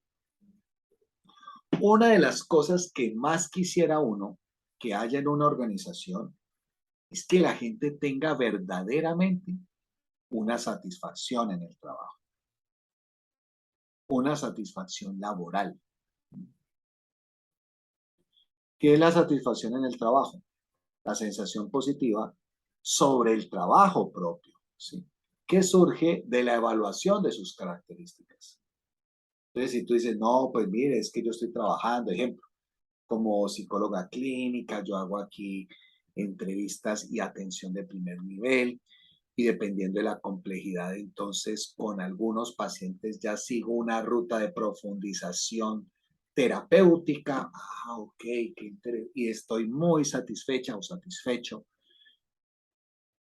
Una de las cosas que más quisiera uno que haya en una organización es que la gente tenga verdaderamente una satisfacción en el trabajo, una satisfacción laboral. ¿Qué es la satisfacción en el trabajo? La sensación positiva sobre el trabajo propio, ¿sí? Que surge de la evaluación de sus características. Entonces, si tú dices, no, pues mire, es que yo estoy trabajando, ejemplo, como psicóloga clínica, yo hago aquí entrevistas y atención de primer nivel, y dependiendo de la complejidad, entonces con algunos pacientes ya sigo una ruta de profundización terapéutica. Ah, ok, y estoy muy satisfecha o satisfecho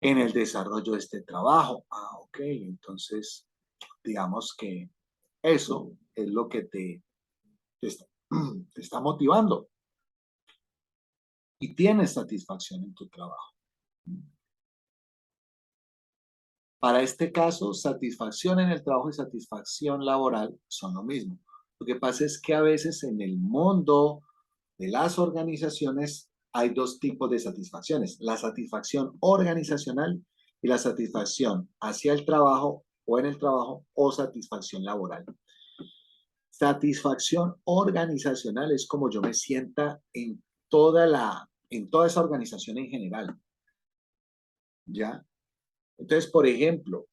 en el desarrollo de este trabajo. Ah, ok, entonces digamos que eso es lo que te está, te está motivando y tienes satisfacción en tu trabajo. Para este caso, satisfacción en el trabajo y satisfacción laboral son lo mismo. Lo que pasa es que a veces en el mundo de las organizaciones hay dos tipos de satisfacciones, la satisfacción organizacional y la satisfacción hacia el trabajo o en el trabajo o satisfacción laboral. Satisfacción organizacional es como yo me sienta en toda esa organización en general, ¿ya? Entonces, por ejemplo,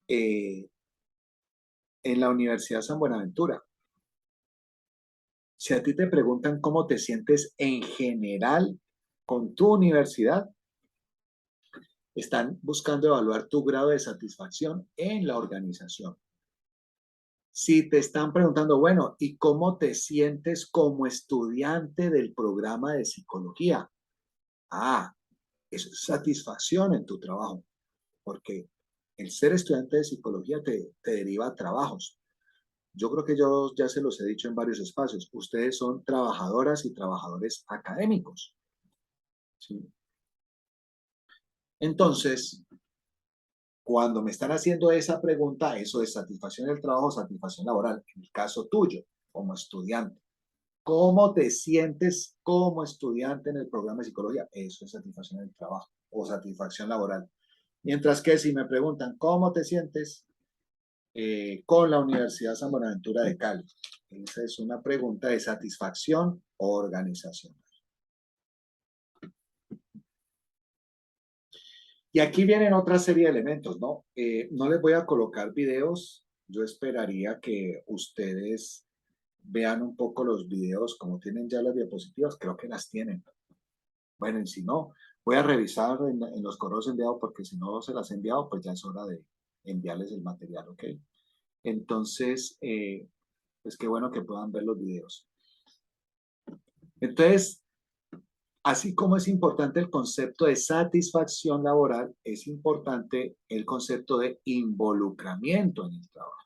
eh, en la Universidad San Buenaventura, si a ti te preguntan cómo te sientes en general con tu universidad, están buscando evaluar tu grado de satisfacción en la organización. Si te están preguntando, bueno, ¿y cómo te sientes como estudiante del programa de psicología? Ah, eso es satisfacción en tu trabajo, porque el ser estudiante de psicología te deriva a trabajos. Yo creo que yo ya se los he dicho en varios espacios. Ustedes son trabajadoras y trabajadores académicos, ¿sí? Entonces, cuando me están haciendo esa pregunta, eso es satisfacción del trabajo, satisfacción laboral. En el caso tuyo, como estudiante, ¿cómo te sientes como estudiante en el programa de psicología? Eso es satisfacción del trabajo o satisfacción laboral. Mientras que si me preguntan, ¿cómo te sientes con la Universidad San Buenaventura de Cali? Esa es una pregunta de satisfacción organizacional. Y aquí vienen otra serie de elementos, ¿no? No les voy a colocar videos. Yo esperaría que ustedes vean un poco los videos, como tienen ya las diapositivas, creo que las tienen. Bueno, y si no, voy a revisar en los correos enviados, porque si no se las he enviado, pues ya es hora de enviarles el material, ¿ok? Entonces, pues qué bueno que puedan ver los videos. Entonces, así como es importante el concepto de satisfacción laboral, es importante el concepto de involucramiento en el trabajo.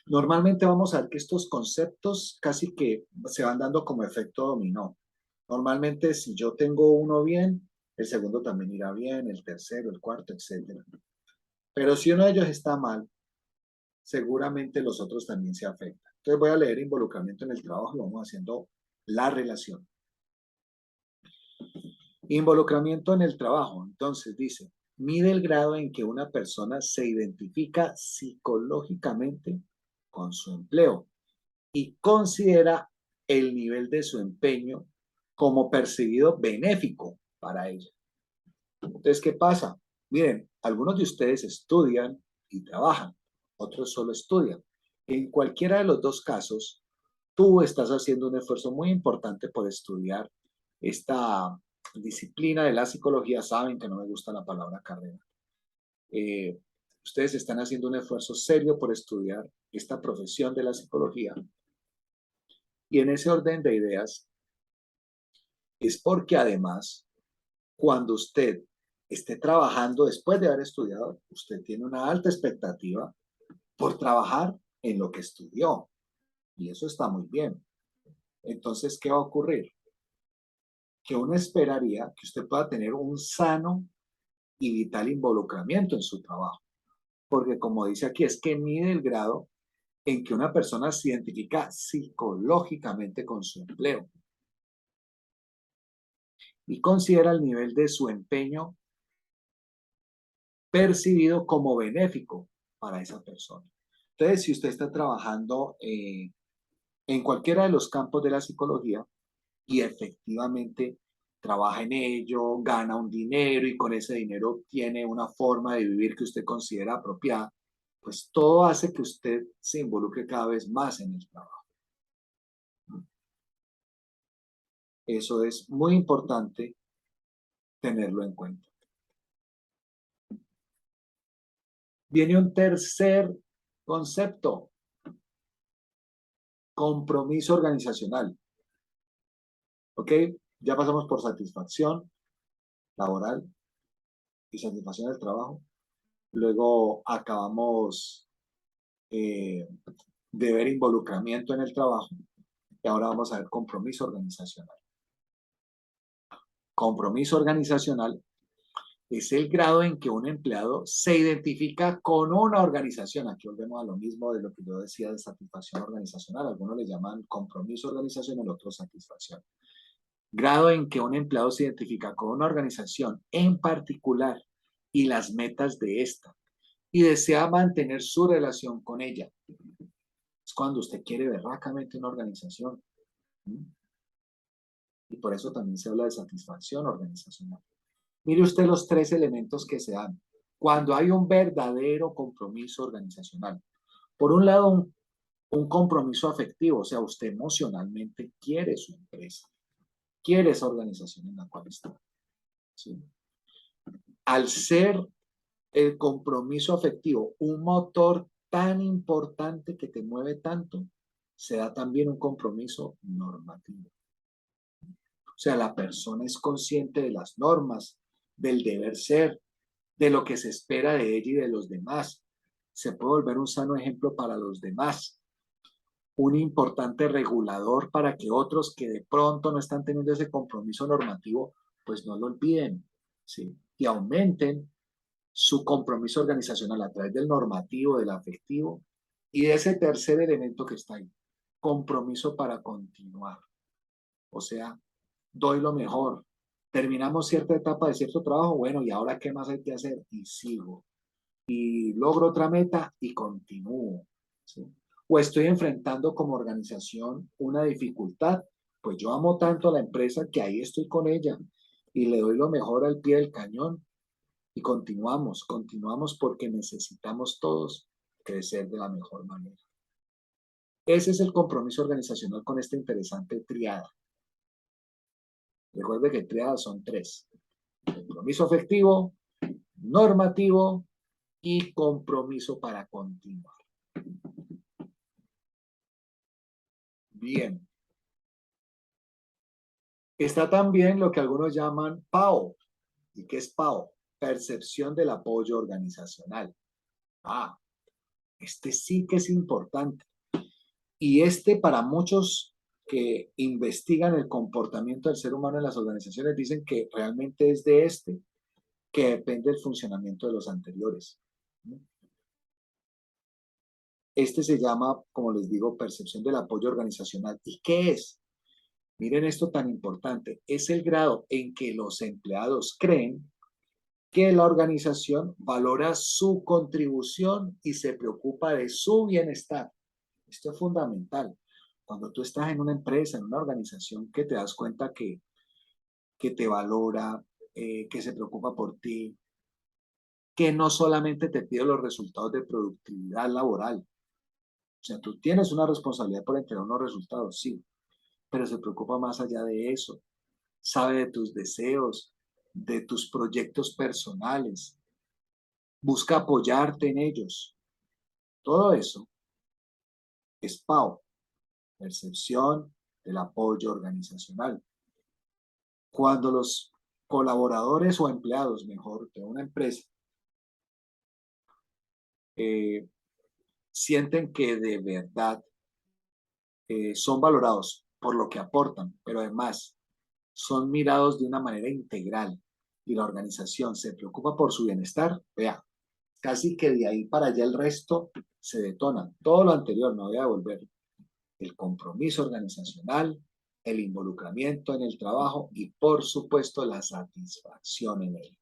Normalmente vamos a ver que estos conceptos casi que se van dando como efecto dominó. Normalmente si yo tengo uno bien, el segundo también irá bien, el tercero, el cuarto, etcétera. Pero si uno de ellos está mal, seguramente los otros también se afectan. Entonces voy a leer involucramiento en el trabajo y vamos haciendo la relación. Involucramiento en el trabajo. Entonces dice, mide el grado en que una persona se identifica psicológicamente con su empleo y considera el nivel de su empeño como percibido benéfico para ella. Entonces, ¿qué pasa? Miren, algunos de ustedes estudian y trabajan, otros solo estudian. En cualquiera de los dos casos, tú estás haciendo un esfuerzo muy importante por estudiar esta disciplina de la psicología. Saben que no me gusta la palabra carrera. Eh, Ustedes están haciendo un esfuerzo serio por estudiar esta profesión de la psicología. Y en ese orden de ideas, es porque además, cuando usted esté trabajando después de haber estudiado, usted tiene una alta expectativa por trabajar en lo que estudió. Y eso está muy bien. Entonces, ¿qué va a ocurrir? Que uno esperaría que usted pueda tener un sano y vital involucramiento en su trabajo. porque como dice aquí, es que mide el grado en que una persona se identifica psicológicamente con su empleo y considera el nivel de su empeño percibido como benéfico para esa persona. Entonces, si usted está trabajando en cualquiera de los campos de la psicología y efectivamente trabaja en ello, gana un dinero y con ese dinero tiene una forma de vivir que usted considera apropiada, pues todo hace que usted se involucre cada vez más en el trabajo. Eso es muy importante tenerlo en cuenta. Viene un tercer concepto, compromiso organizacional. ¿Ok? Ya pasamos por satisfacción laboral y satisfacción del trabajo. Luego acabamos de ver involucramiento en el trabajo y ahora vamos a ver compromiso organizacional. Compromiso organizacional es el grado en que un empleado se identifica con una organización. Aquí volvemos a lo mismo de lo que yo decía de satisfacción organizacional. Algunos le llaman compromiso organizacional, otros satisfacción. Grado en que un empleado se identifica con una organización en particular y las metas de esta y desea mantener su relación con ella. Es cuando usted quiere berracamente una organización. Y por eso también se habla de satisfacción organizacional. Mire usted los tres elementos que se dan cuando hay un verdadero compromiso organizacional. Por un lado, un compromiso afectivo, o sea, usted emocionalmente quiere su empresa, quiere esa organización en la cual está. ¿Sí? Al ser el compromiso afectivo un motor tan importante que te mueve tanto, se da también un compromiso normativo. O sea, la persona es consciente de las normas, del deber ser, de lo que se espera de ella y de los demás. Se puede volver un sano ejemplo para los demás, un importante regulador para que otros que de pronto no están teniendo ese compromiso normativo, pues no lo olviden, ¿sí? Y aumenten su compromiso organizacional a través del normativo, del afectivo y de ese tercer elemento que está ahí, compromiso para continuar. O sea, doy lo mejor. Terminamos cierta etapa de cierto trabajo, bueno, ¿y ahora qué más hay que hacer? Y sigo. Y logro otra meta y continúo. ¿Sí? O estoy enfrentando como organización una dificultad, pues yo amo tanto a la empresa que ahí estoy con ella y le doy lo mejor al pie del cañón y continuamos porque necesitamos todos crecer de la mejor manera. Ese es el compromiso organizacional con esta interesante triada. Recuerde que triadas son tres: compromiso afectivo, normativo y compromiso para continuar. Bien. Está también lo que algunos llaman PAO. ¿Y qué es PAO? Percepción del apoyo organizacional. Ah, este sí que es importante. Y este para muchos que investigan el comportamiento del ser humano en las organizaciones dicen que realmente es de este que depende el funcionamiento de los anteriores. Este se llama, como les digo, percepción del apoyo organizacional. ¿Y qué es? Miren esto tan importante. Es el grado en que los empleados creen que la organización valora su contribución y se preocupa de su bienestar. Esto es fundamental. Cuando tú estás en una empresa, en una organización que te das cuenta que te valora, que se preocupa por ti, que no solamente te pide los resultados de productividad laboral. O sea, tú tienes una responsabilidad por entregar unos resultados, sí, pero se preocupa más allá de eso. Sabe de tus deseos, de tus proyectos personales, busca apoyarte en ellos. Todo eso es PAO, percepción del apoyo organizacional. Cuando los colaboradores o empleados, mejor, de una empresa eh, sienten que de verdad son valorados por lo que aportan, pero además son mirados de una manera integral y la organización se preocupa por su bienestar, vea, casi que de ahí para allá el resto se detona. Todo lo anterior, no voy a volver. El compromiso organizacional, el involucramiento en el trabajo y, por supuesto, la satisfacción en él.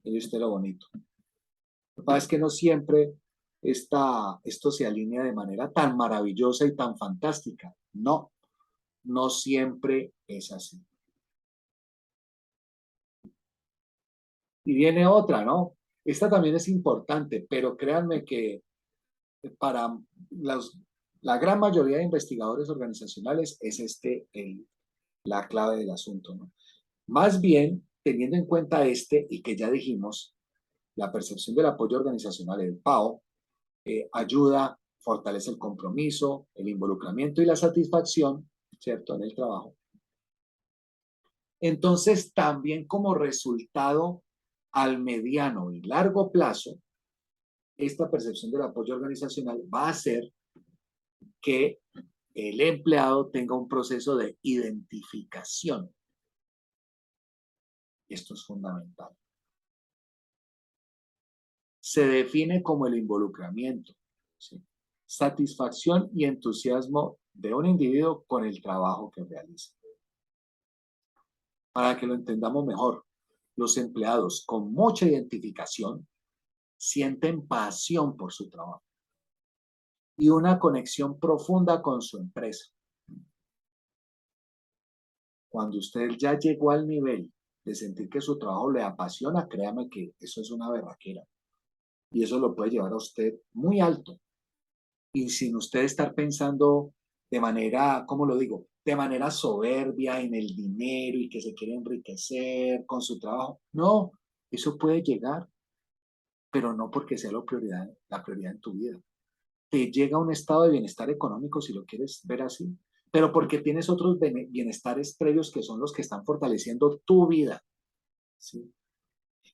Y usted lo bonito. Lo que pasa es que no siempre esto se alinea de manera tan maravillosa y tan fantástica. No, no siempre es así. Y viene otra, ¿no? Esta también es importante, pero créanme que para la gran mayoría de investigadores organizacionales es la clave del asunto, ¿no? Más bien, teniendo en cuenta y que ya dijimos, la percepción del apoyo organizacional, el PAO, ayuda, fortalece el compromiso, el involucramiento y la satisfacción, ¿cierto?, en el trabajo. Entonces, también como resultado al mediano y largo plazo, esta percepción del apoyo organizacional va a hacer que el empleado tenga un proceso de identificación. Esto es fundamental. Se define como el involucramiento, ¿sí?, satisfacción y entusiasmo de un individuo con el trabajo que realiza. Para que lo entendamos mejor, los empleados con mucha identificación sienten pasión por su trabajo y una conexión profunda con su empresa. Cuando usted ya llegó al nivel de sentir que su trabajo le apasiona, créame que eso es una berraquera. Y eso lo puede llevar a usted muy alto. Y sin usted estar pensando de manera, ¿cómo lo digo?, de manera soberbia en el dinero y que se quiere enriquecer con su trabajo. No, eso puede llegar, pero no porque sea la prioridad en tu vida. Te llega a un estado de bienestar económico, si lo quieres ver así, pero porque tienes otros bienestares previos que son los que están fortaleciendo tu vida, ¿sí?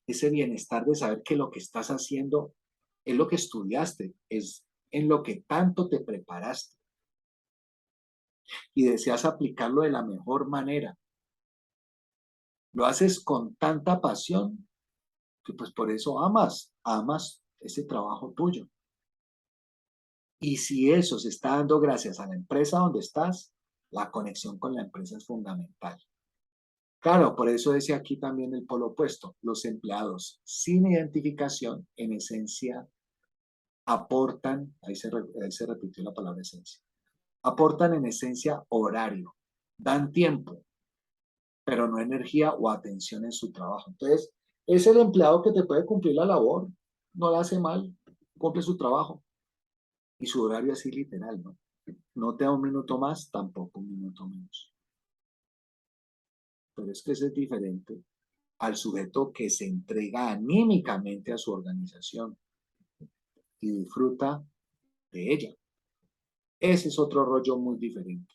Ese bienestar de saber que lo que estás haciendo es lo que estudiaste, es en lo que tanto te preparaste y deseas aplicarlo de la mejor manera. Lo haces con tanta pasión que pues por eso amas ese trabajo tuyo. Y si eso se está dando gracias a la empresa donde estás, la conexión con la empresa es fundamental. Claro, por eso decía aquí también el polo opuesto. Los empleados sin identificación, en esencia, aportan, ahí se repitió la palabra esencia, aportan en esencia horario, dan tiempo, pero no energía o atención en su trabajo. Entonces, es el empleado que te puede cumplir la labor, no la hace mal, cumple su trabajo y su horario así literal, ¿no? No te da un minuto más, tampoco un minuto menos. Pero es que ese es diferente al sujeto que se entrega anímicamente a su organización y disfruta de ella. Ese es otro rollo muy diferente.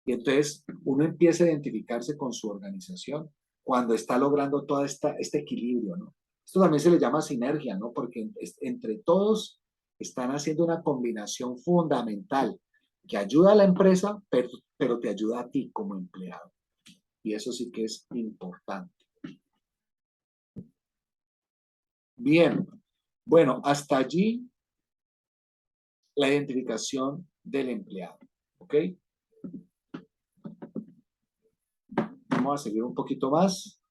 Y entonces uno empieza a identificarse con su organización cuando está logrando todo este equilibrio, ¿no? Esto también se le llama sinergia, ¿no? Porque entre todos están haciendo una combinación fundamental que ayuda a la empresa, pero te ayuda a ti como empleado. Y eso sí que es importante. Bien, bueno, hasta allí la identificación del empleado, ¿ok? Vamos a seguir un poquito más.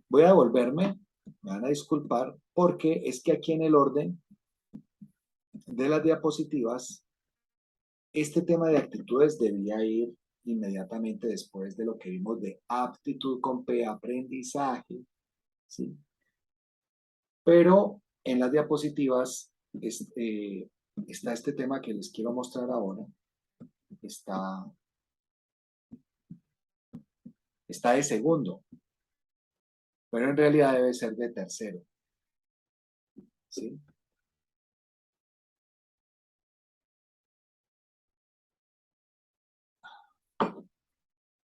Voy a devolverme, me van a disculpar, porque es que aquí en el orden de las diapositivas, este tema de actitudes debía ir inmediatamente después de lo que vimos de aptitud con P, aprendizaje, ¿sí? Pero en las diapositivas está este tema que les quiero mostrar ahora, está de segundo, pero en realidad debe ser de tercero, ¿sí?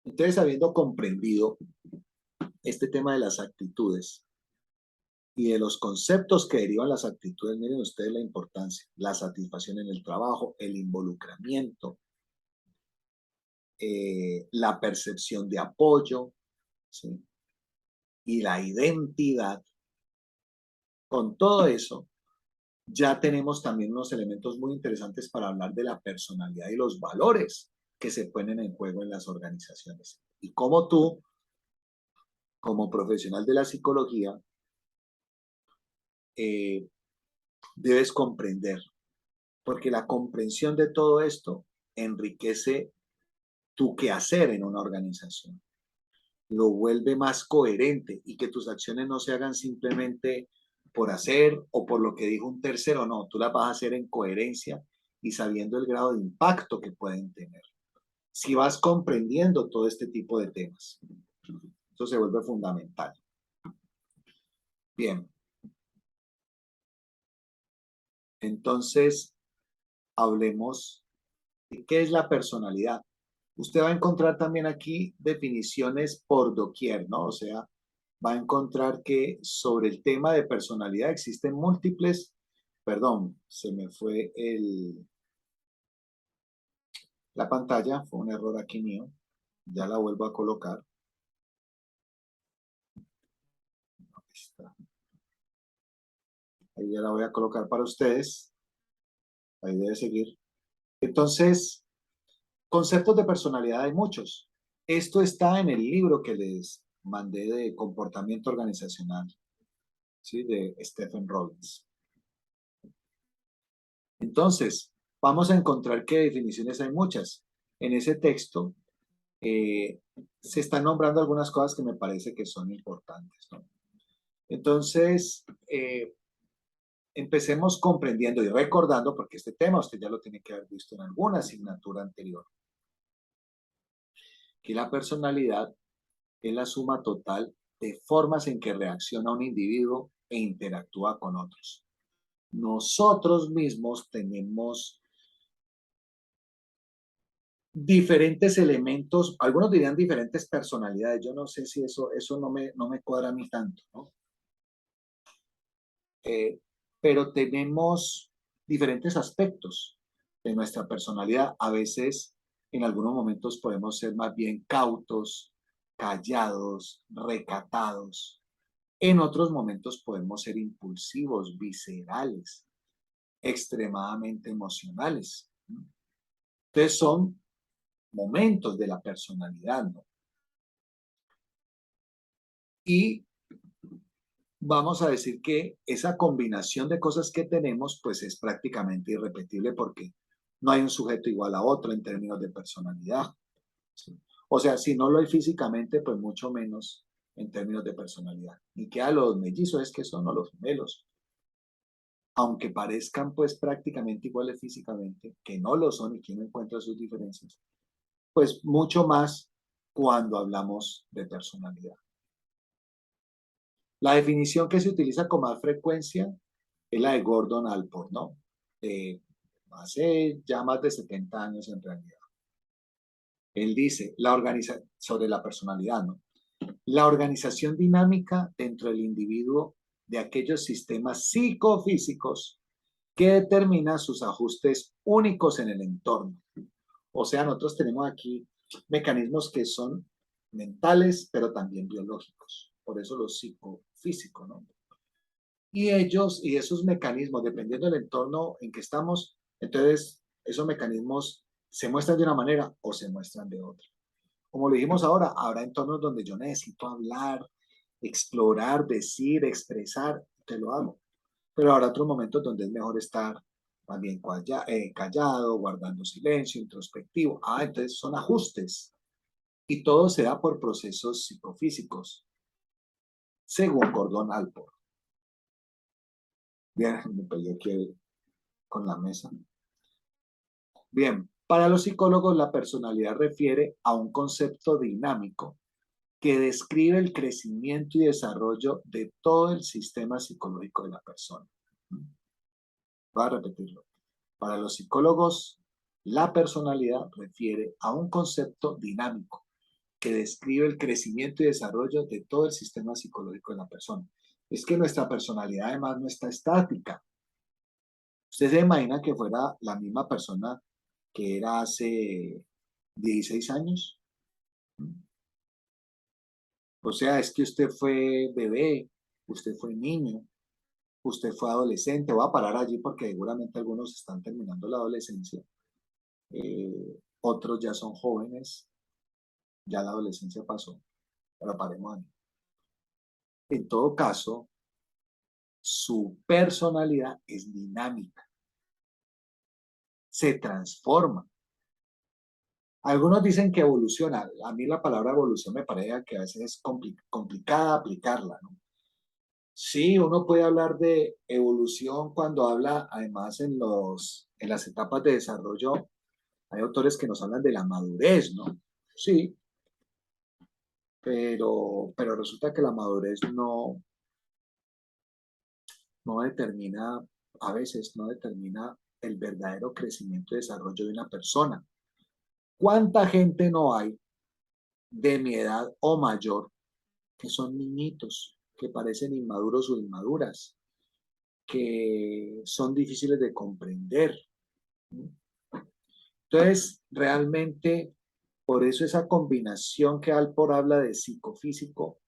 Entonces, habiendo comprendido este tema de las actitudes y de los conceptos que derivan las actitudes, miren ustedes la importancia, la satisfacción en el trabajo, el involucramiento, la percepción de apoyo, ¿sí?, y la identidad. Con todo eso, ya tenemos también unos elementos muy interesantes para hablar de la personalidad y los valores que se ponen en juego en las organizaciones. Y cómo tú, como profesional de la psicología, eh, debes comprender, porque la comprensión de todo esto enriquece tu quehacer en una organización, lo vuelve más coherente y que tus acciones no se hagan simplemente por hacer o por lo que dijo un tercero, no, tú las vas a hacer en coherencia y sabiendo el grado de impacto que pueden tener. Si vas comprendiendo todo este tipo de temas, eso se vuelve fundamental. Bien, entonces hablemos de qué es la personalidad. Usted va a encontrar también aquí definiciones por doquier, ¿no? O sea, va a encontrar que sobre el tema de personalidad existen múltiples, perdón, se me fue la pantalla, fue un error aquí mío, ya la vuelvo a colocar. Ahí está. Ahí ya la voy a colocar para ustedes, ahí debe seguir. Entonces, conceptos de personalidad hay muchos. Esto está en el libro que les mandé de comportamiento organizacional, ¿sí? De Stephen Robbins. Entonces, vamos a encontrar que definiciones hay muchas. En ese texto eh, se están nombrando algunas cosas que me parece que son importantes, ¿no? Entonces, empecemos comprendiendo y recordando, porque este tema usted ya lo tiene que haber visto en alguna asignatura anterior, que la personalidad es la suma total de formas en que reacciona un individuo e interactúa con otros. Nosotros mismos tenemos diferentes elementos, algunos dirían diferentes personalidades, yo no sé si eso no me cuadra a mí tanto, ¿no? Eh, pero tenemos diferentes aspectos de nuestra personalidad. A veces, en algunos momentos podemos ser más bien cautos, callados, recatados. En otros momentos podemos ser impulsivos, viscerales, extremadamente emocionales. Entonces son momentos de la personalidad, ¿no? Y vamos a decir que esa combinación de cosas que tenemos, pues es prácticamente irrepetible porque no hay un sujeto igual a otro en términos de personalidad. ¿Sí? O sea, si no lo hay físicamente, pues mucho menos en términos de personalidad. Ni que a los mellizos es que son o los gemelos, aunque parezcan pues prácticamente iguales físicamente, que no lo son y que no encuentra sus diferencias, pues mucho más cuando hablamos de personalidad. La definición que se utiliza con más frecuencia es la de Gordon Allport, ¿no? Hace ya más de 70 años en realidad. Él dice, sobre la personalidad, ¿no? La organización dinámica dentro del individuo de aquellos sistemas psicofísicos que determina sus ajustes únicos en el entorno. O sea, nosotros tenemos aquí mecanismos que son mentales, pero también biológicos. Por eso los psicofísicos, ¿no? Y ellos y esos mecanismos, dependiendo del entorno en que estamos, entonces esos mecanismos se muestran de una manera o se muestran de otra. Como lo dijimos ahora, habrá entornos donde yo necesito hablar, explorar, decir, expresar, te lo hago. Pero habrá otros momentos donde es mejor estar también callado, guardando silencio, introspectivo. Entonces son ajustes. Y todo se da por procesos psicofísicos, según Gordon Allport. Bien, me pegué aquí con la mesa. Bien, para los psicólogos la personalidad refiere a un concepto dinámico que describe el crecimiento y desarrollo de todo el sistema psicológico de la persona. Voy a repetirlo. Para los psicólogos, la personalidad refiere a un concepto dinámico que describe el crecimiento y desarrollo de todo el sistema psicológico de la persona. Es que nuestra personalidad además no está estática. Usted se imagina que fuera la misma persona que era hace 16 años. O sea, es que usted fue bebé, usted fue niño, usted fue adolescente, voy a parar allí porque seguramente algunos están terminando la adolescencia, otros ya son jóvenes, ya la adolescencia pasó, pero paremos ahí. En todo caso, su personalidad es dinámica, se transforma. Algunos dicen que evoluciona. A mí la palabra evolución me parece que a veces es complicada aplicarla, ¿no? Sí, uno puede hablar de evolución cuando habla, además, en las etapas de desarrollo, hay autores que nos hablan de la madurez, ¿no? Sí, pero resulta que la madurez no determina, a veces no determina el verdadero crecimiento y desarrollo de una persona. ¿Cuánta gente no hay de mi edad o mayor que son niñitos, que parecen inmaduros o inmaduras, que son difíciles de comprender? Entonces, realmente, por eso esa combinación que Alport habla de psicofísico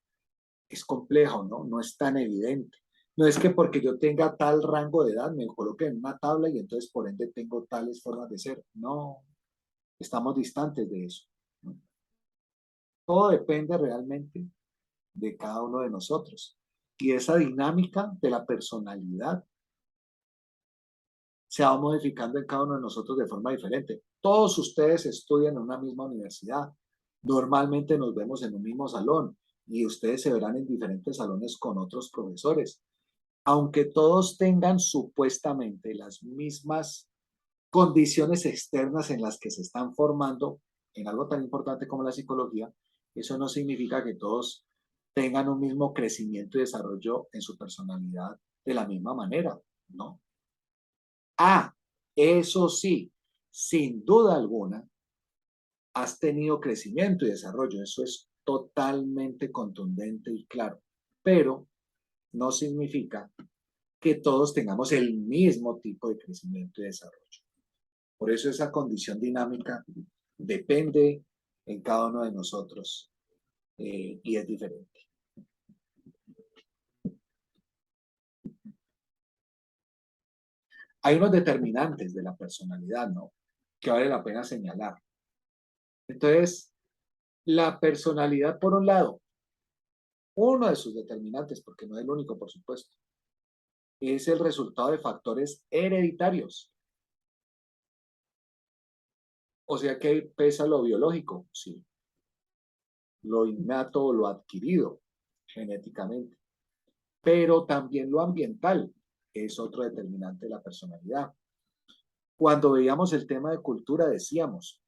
es complejo, ¿no? No es tan evidente. No es que porque yo tenga tal rango de edad me coloque en una tabla y entonces por ende tengo tales formas de ser. No, estamos distantes de eso, ¿no? Todo depende realmente de cada uno de nosotros. Y esa dinámica de la personalidad se va modificando en cada uno de nosotros de forma diferente. Todos ustedes estudian en una misma universidad. Normalmente nos vemos en un mismo salón y ustedes se verán en diferentes salones con otros profesores. Aunque todos tengan supuestamente las mismas condiciones externas en las que se están formando en algo tan importante como la psicología, eso no significa que todos tengan un mismo crecimiento y desarrollo en su personalidad de la misma manera, ¿no? Ah, eso sí, sin duda alguna, has tenido crecimiento y desarrollo, eso es totalmente contundente y claro, pero no significa que todos tengamos el mismo tipo de crecimiento y desarrollo. Por eso esa condición dinámica depende en cada uno de nosotros y es diferente. Hay unos determinantes de la personalidad, ¿no? Que vale la pena señalar. Entonces, la personalidad, por un lado, uno de sus determinantes, porque no es el único, por supuesto, es el resultado de factores hereditarios. O sea que pesa lo biológico, sí, lo innato o lo adquirido genéticamente, pero también lo ambiental es otro determinante de la personalidad. Cuando veíamos el tema de cultura decíamos,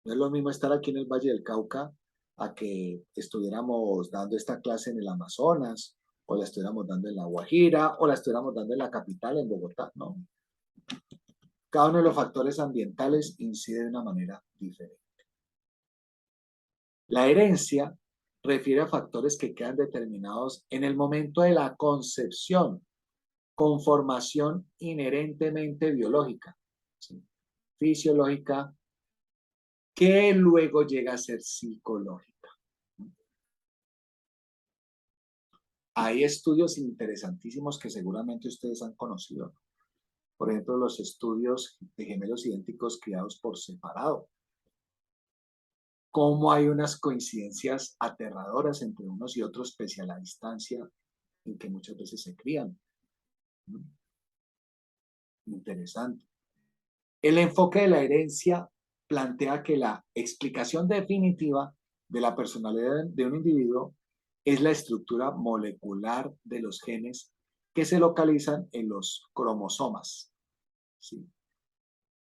no es lo mismo estar aquí en el Valle del Cauca a que estuviéramos dando esta clase en el Amazonas, o la estuviéramos dando en La Guajira, o la estuviéramos dando en la capital, en Bogotá, ¿no? Cada uno de los factores ambientales incide de una manera diferente. La herencia refiere a factores que quedan determinados en el momento de la concepción, con formación inherentemente biológica, ¿sí? Fisiológica, que luego llega a ser psicológica. Hay estudios interesantísimos que seguramente ustedes han conocido. Por ejemplo, los estudios de gemelos idénticos criados por separado. Cómo hay unas coincidencias aterradoras entre unos y otros, pese a la distancia en que muchas veces se crían. Interesante. El enfoque de la herencia plantea que la explicación definitiva de la personalidad de un individuo es la estructura molecular de los genes que se localizan en los cromosomas, ¿sí?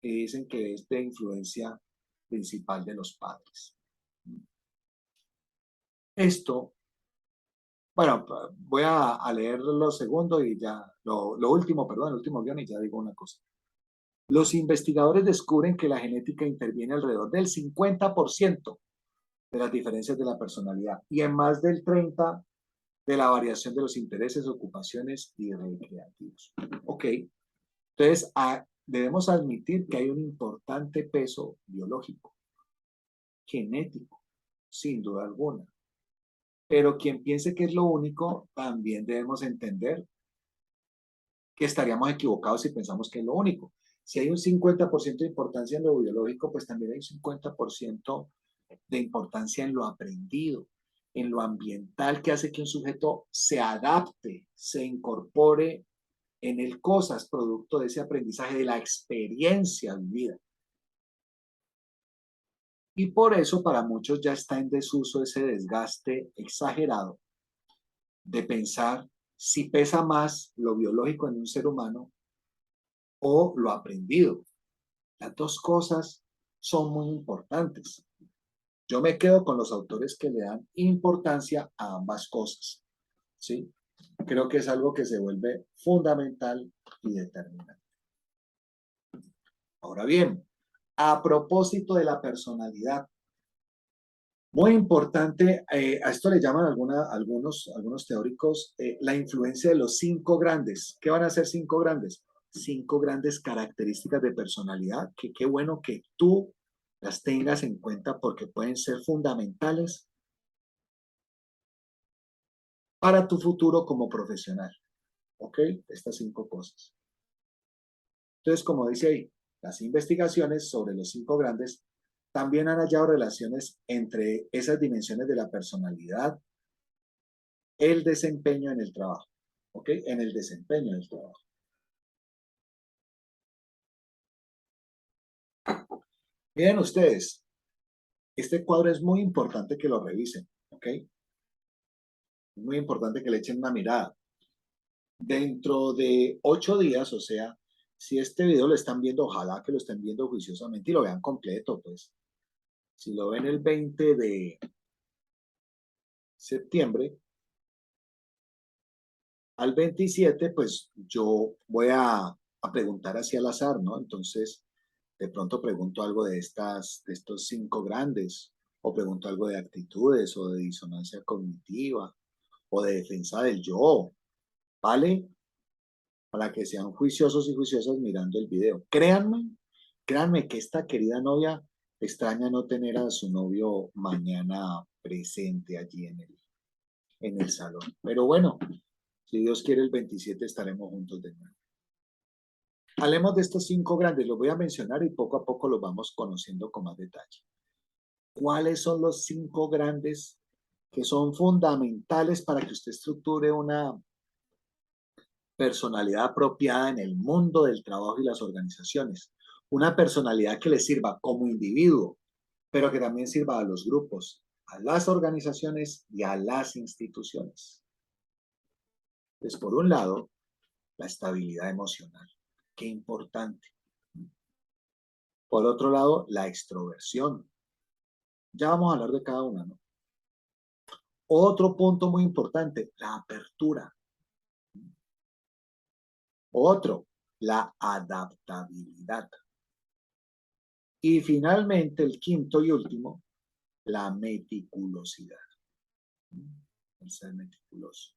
Que dicen que es de influencia principal de los padres. Esto, bueno, voy a leer lo segundo y ya, lo último, perdón, el último guión y ya digo una cosa. Los investigadores descubren que la genética interviene alrededor del 50% de las diferencias de la personalidad y en más del 30% de la variación de los intereses, ocupaciones y recreativos. Ok, entonces debemos admitir que hay un importante peso biológico, genético, sin duda alguna. Pero quien piense que es lo único, también debemos entender que estaríamos equivocados si pensamos que es lo único. Si hay un 50% de importancia en lo biológico, pues también hay un 50% de importancia en lo aprendido, en lo ambiental, que hace que un sujeto se adapte, se incorpore en él cosas producto de ese aprendizaje, de la experiencia vivida. Y por eso para muchos ya está en desuso ese desgaste exagerado de pensar si pesa más lo biológico en un ser humano o lo aprendido. Las dos cosas son muy importantes. Yo me quedo con los autores que le dan importancia a ambas cosas, ¿sí? Creo que es algo que se vuelve fundamental y determinante. Ahora bien, a propósito de la personalidad, muy importante, a esto le llaman algunos teóricos la influencia de los 5 grandes. ¿Qué van a ser 5 grandes? 5 grandes características de personalidad, que qué bueno que tú las tengas en cuenta porque pueden ser fundamentales para tu futuro como profesional. ¿Ok? Estas 5 cosas. Entonces, como dice ahí, las investigaciones sobre los 5 grandes también han hallado relaciones entre esas dimensiones de la personalidad, el desempeño en el trabajo. ¿Ok? En el desempeño del trabajo. Miren ustedes, este cuadro es muy importante que lo revisen. ¿Ok? Es muy importante que le echen una mirada. Dentro de 8 días, o sea, si este video lo están viendo, ojalá que lo estén viendo juiciosamente y lo vean completo, pues. Si lo ven el 20 de septiembre al 27, pues yo voy a preguntar hacia al azar, ¿no? Entonces, de pronto pregunto algo de estos 5 grandes, o pregunto algo de actitudes, o de disonancia cognitiva, o de defensa del yo, ¿vale? Para que sean juiciosos y juiciosas mirando el video. Créanme que esta querida novia extraña no tener a su novio mañana presente allí en el salón. Pero bueno, si Dios quiere, el 27 estaremos juntos de nuevo. Hablemos de estos 5 grandes, los voy a mencionar y poco a poco los vamos conociendo con más detalle. ¿Cuáles son los 5 grandes que son fundamentales para que usted estructure una personalidad apropiada en el mundo del trabajo y las organizaciones? Una personalidad que le sirva como individuo, pero que también sirva a los grupos, a las organizaciones y a las instituciones. Pues por un lado, la estabilidad emocional. Qué importante. Por otro lado, la extroversión. Ya vamos a hablar de cada una, ¿no? Otro punto muy importante, la apertura. Otro, la adaptabilidad. Y finalmente, el quinto y último, la meticulosidad. El ser meticuloso.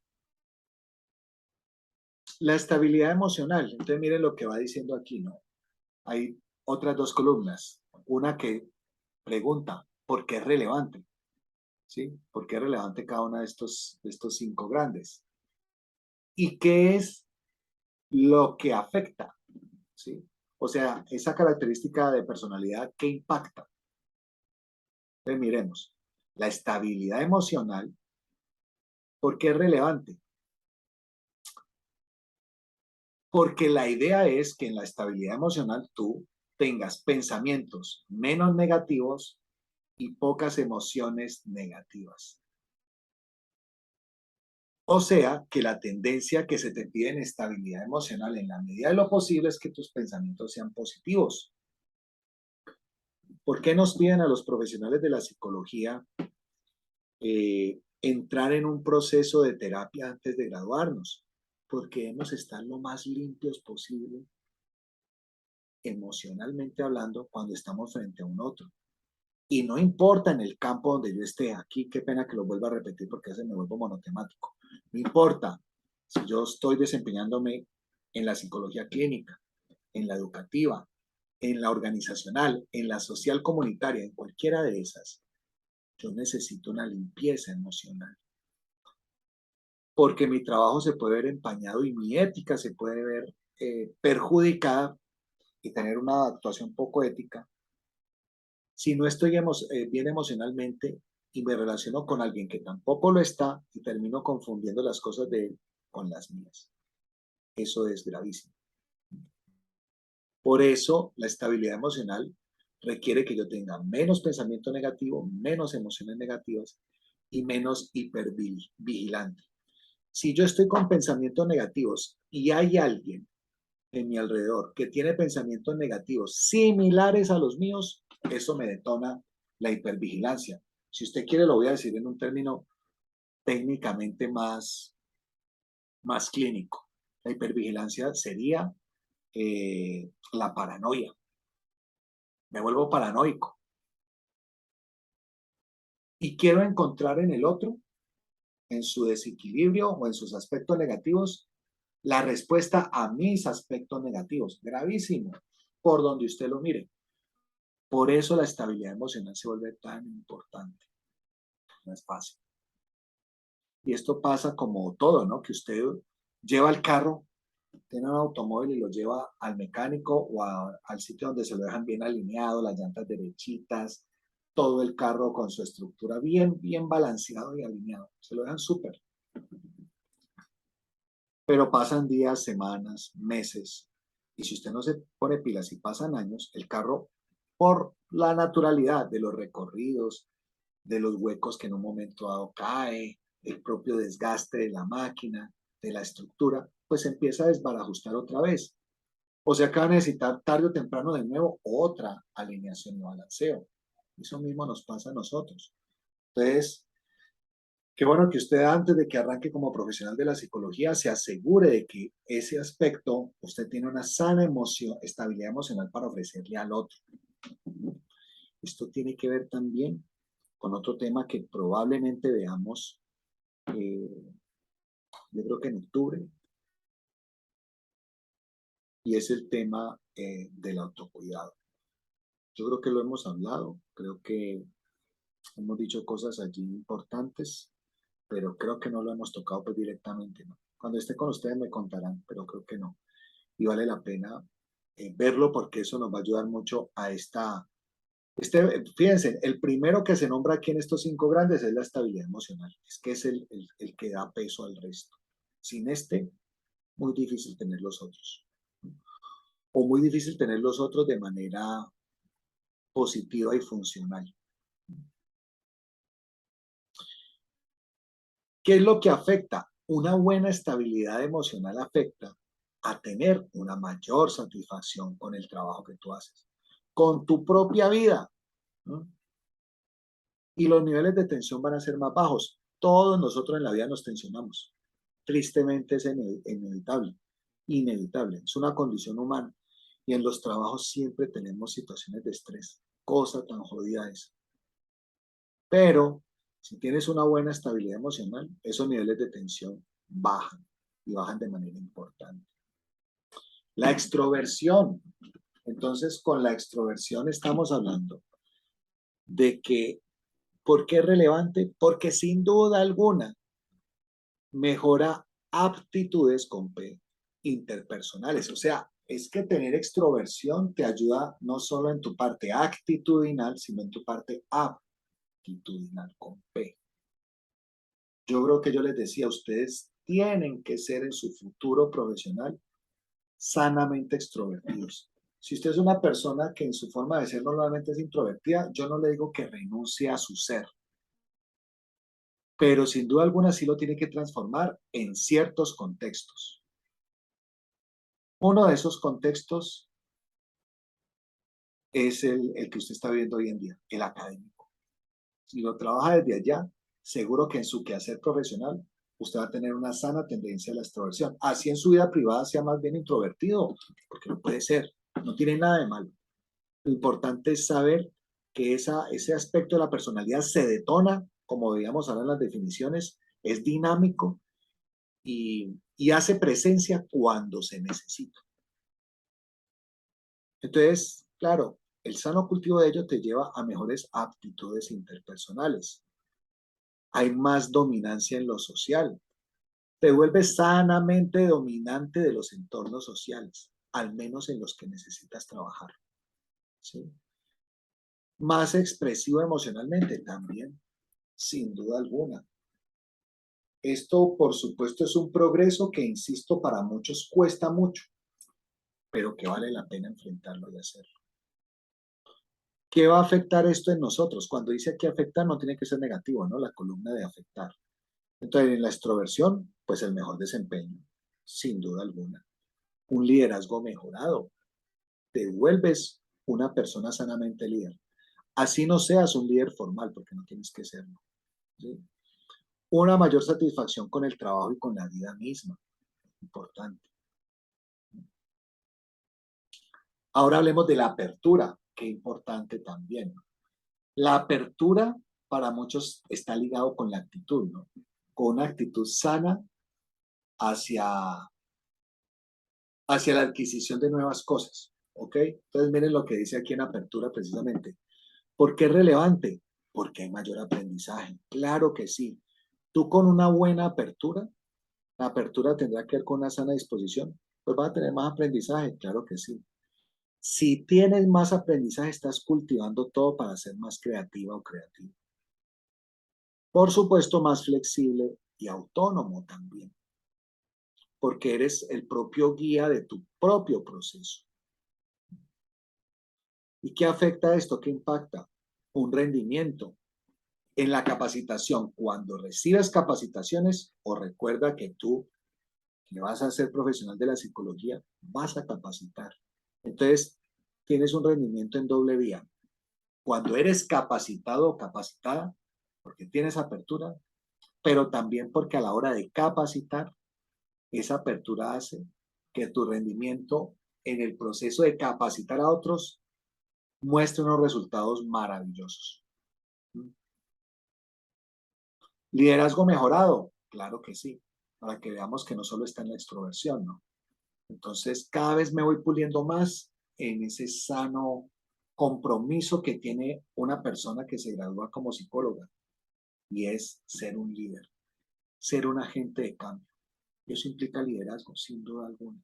La estabilidad emocional. Entonces, miren lo que va diciendo aquí, ¿no? Hay otras 2 columnas. Una que pregunta, ¿por qué es relevante? ¿Sí? ¿Por qué es relevante cada una de estos 5 grandes? ¿Y qué es lo que afecta? ¿Sí? O sea, esa característica de personalidad que impacta. Entonces, miremos, la estabilidad emocional, ¿por qué es relevante? Porque la idea es que en la estabilidad emocional tú tengas pensamientos menos negativos y pocas emociones negativas. O sea, que la tendencia que se te pide en estabilidad emocional en la medida de lo posible es que tus pensamientos sean positivos. ¿Por qué nos piden a los profesionales de la psicología entrar en un proceso de terapia antes de graduarnos? Porque debemos estar lo más limpios posible emocionalmente hablando cuando estamos frente a un otro. Y no importa en el campo donde yo esté, aquí qué pena que lo vuelva a repetir porque se me vuelvo monotemático. No importa si yo estoy desempeñándome en la psicología clínica, en la educativa, en la organizacional, en la social comunitaria, en cualquiera de esas, yo necesito una limpieza emocional. porque mi trabajo se puede ver empañado y mi ética se puede ver perjudicada y tener una actuación poco ética si no estoy bien emocionalmente y me relaciono con alguien que tampoco lo está y termino confundiendo las cosas de él con las mías. Eso es gravísimo. Por eso la estabilidad emocional requiere que yo tenga menos pensamiento negativo, menos emociones negativas y menos hipervigilante. Si yo estoy con pensamientos negativos y hay alguien en mi alrededor que tiene pensamientos negativos similares a los míos, eso me detona la hipervigilancia. Si usted quiere, lo voy a decir en un término técnicamente más clínico. La hipervigilancia sería la paranoia. Me vuelvo paranoico y quiero encontrar en el otro, en su desequilibrio o en sus aspectos negativos, la respuesta a mis aspectos negativos. Gravísimo, por donde usted lo mire. Por eso la estabilidad emocional se vuelve tan importante. No es fácil. Y esto pasa como todo, ¿no? Que usted lleva el carro, tiene un automóvil y lo lleva al mecánico o al sitio donde se lo dejan bien alineado, las llantas derechitas, todo el carro con su estructura bien balanceado y alineado. Se lo dejan súper. Pero pasan días, semanas, meses. Y si usted no se pone pilas y pasan años, el carro, por la naturalidad de los recorridos, de los huecos que en un momento dado cae, el propio desgaste de la máquina, de la estructura, pues empieza a desbarajustar otra vez. O sea que va a necesitar tarde o temprano de nuevo otra alineación y balanceo. Eso mismo nos pasa a nosotros. Entonces, qué bueno que usted antes de que arranque como profesional de la psicología se asegure de que ese aspecto usted tiene una sana emoción, estabilidad emocional para ofrecerle al otro. Esto tiene que ver también con otro tema que probablemente veamos, yo creo que en octubre, y es el tema del autocuidado. Yo creo que lo hemos hablado, creo que hemos dicho cosas allí importantes, pero creo que no lo hemos tocado pues directamente, ¿no? Cuando esté con ustedes me contarán, pero creo que no. Y vale la pena verlo porque eso nos va a ayudar mucho a fíjense, el primero que se nombra aquí en estos 5 grandes es la estabilidad emocional, es que es el que da peso al resto. Sin muy difícil tener los otros, o muy difícil tener los otros de manera positiva y funcional. ¿Qué es lo que afecta? Una buena estabilidad emocional afecta a tener una mayor satisfacción con el trabajo que tú haces, con tu propia vida, ¿no? Y los niveles de tensión van a ser más bajos. Todos nosotros en la vida nos tensionamos. Tristemente es inevitable, inevitable. Es una condición humana. Y en los trabajos siempre tenemos situaciones de estrés. Cosa tan jodida es. Pero si tienes una buena estabilidad emocional, esos niveles de tensión bajan y bajan de manera importante. La extroversión. Entonces, con la extroversión estamos hablando de que, ¿por qué es relevante? Porque sin duda alguna mejora aptitudes con P interpersonales. O sea, es que tener extroversión te ayuda no solo en tu parte actitudinal, sino en tu parte aptitudinal con P. Yo creo que yo les decía, ustedes tienen que ser en su futuro profesional sanamente extrovertidos. Si usted es una persona que en su forma de ser normalmente es introvertida, yo no le digo que renuncie a su ser, pero sin duda alguna sí lo tiene que transformar en ciertos contextos. Uno de esos contextos es el que usted está viendo hoy en día, el académico. Si lo trabaja desde allá, seguro que en su quehacer profesional usted va a tener una sana tendencia a la extroversión. Así en su vida privada sea más bien introvertido, porque no puede ser, no tiene nada de malo. Lo importante es saber que ese aspecto de la personalidad se detona, como veíamos ahora en las definiciones, es dinámico y hace presencia cuando se necesita. Entonces, claro, el sano cultivo de ello te lleva a mejores aptitudes interpersonales. Hay más dominancia en lo social. Te vuelves sanamente dominante de los entornos sociales, al menos en los que necesitas trabajar, ¿sí? Más expresivo emocionalmente también, sin duda alguna. Esto, por supuesto, es un progreso que, insisto, para muchos cuesta mucho, pero que vale la pena enfrentarlo y hacerlo. ¿Qué va a afectar esto en nosotros? Cuando dice que afecta, no tiene que ser negativo, ¿no? La columna de afectar. Entonces, en la extroversión, pues el mejor desempeño, sin duda alguna. Un liderazgo mejorado. Te vuelves una persona sanamente líder. Así no seas un líder formal, porque no tienes que serlo, ¿sí? Una mayor satisfacción con el trabajo y con la vida misma. Importante. Ahora hablemos de la apertura, que es importante también. La apertura para muchos está ligado con la actitud, ¿no? Con una actitud sana hacia, hacia la adquisición de nuevas cosas, ¿ok? Entonces miren lo que dice aquí en apertura precisamente. ¿Por qué es relevante? Porque hay mayor aprendizaje. Claro que sí. Tú con una buena apertura, la apertura tendrá que ver con una sana disposición, pues vas a tener más aprendizaje, claro que sí. Si tienes más aprendizaje, estás cultivando todo para ser más creativa o creativo. Por supuesto, más flexible y autónomo también, porque eres el propio guía de tu propio proceso. ¿Y qué afecta esto? ¿Qué impacta? Un rendimiento en la capacitación. Cuando recibes capacitaciones, o recuerda que tú, que vas a ser profesional de la psicología, vas a capacitar. Entonces, tienes un rendimiento en doble vía. Cuando eres capacitado o capacitada, porque tienes apertura, pero también porque a la hora de capacitar, esa apertura hace que tu rendimiento en el proceso de capacitar a otros muestre unos resultados maravillosos. Liderazgo mejorado, claro que sí, para que veamos que no solo está en la extroversión, ¿no? Entonces, cada vez me voy puliendo más en ese sano compromiso que tiene una persona que se gradúa como psicóloga, y es ser un líder, ser un agente de cambio. Eso implica liderazgo, sin duda alguna.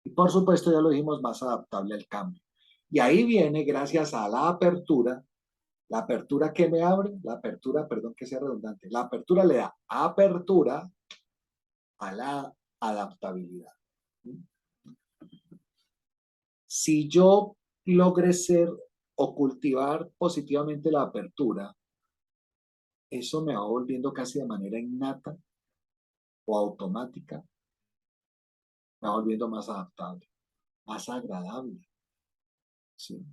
Y por supuesto, ya lo dijimos, más adaptable al cambio. Y ahí viene, gracias a la apertura que me abre, la apertura, perdón que sea redundante, la apertura le da apertura a la adaptabilidad. Si yo logré ser o cultivar positivamente la apertura, eso me va volviendo casi de manera innata o automática, me va volviendo más adaptable, más agradable, ¿sí?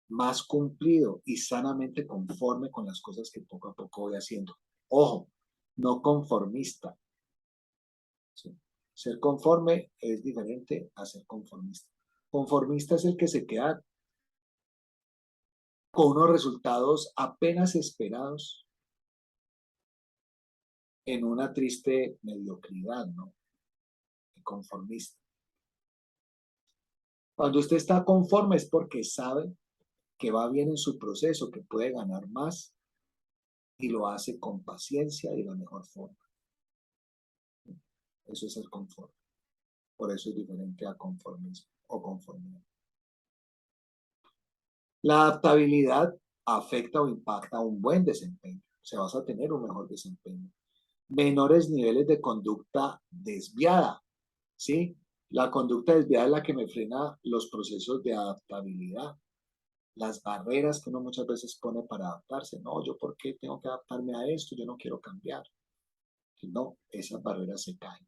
Más cumplido y sanamente conforme con las cosas que poco a poco voy haciendo. Ojo, no conformista, ¿sí? Ser conforme es diferente a ser conformista. Conformista es el que se queda con unos resultados apenas esperados en una triste mediocridad, ¿no? Conformista. Cuando usted está conforme es porque sabe que va bien en su proceso, que puede ganar más y lo hace con paciencia y de la mejor forma. Eso es el conforme. Por eso es diferente a conformismo o conformidad. La adaptabilidad afecta o impacta un buen desempeño. O sea, vas a tener un mejor desempeño. Menores niveles de conducta desviada, ¿sí? La conducta desviada es la que me frena los procesos de adaptabilidad, las barreras que uno muchas veces pone para adaptarse. No, yo por qué tengo que adaptarme a esto, yo no quiero cambiar. No, esas barreras se caen.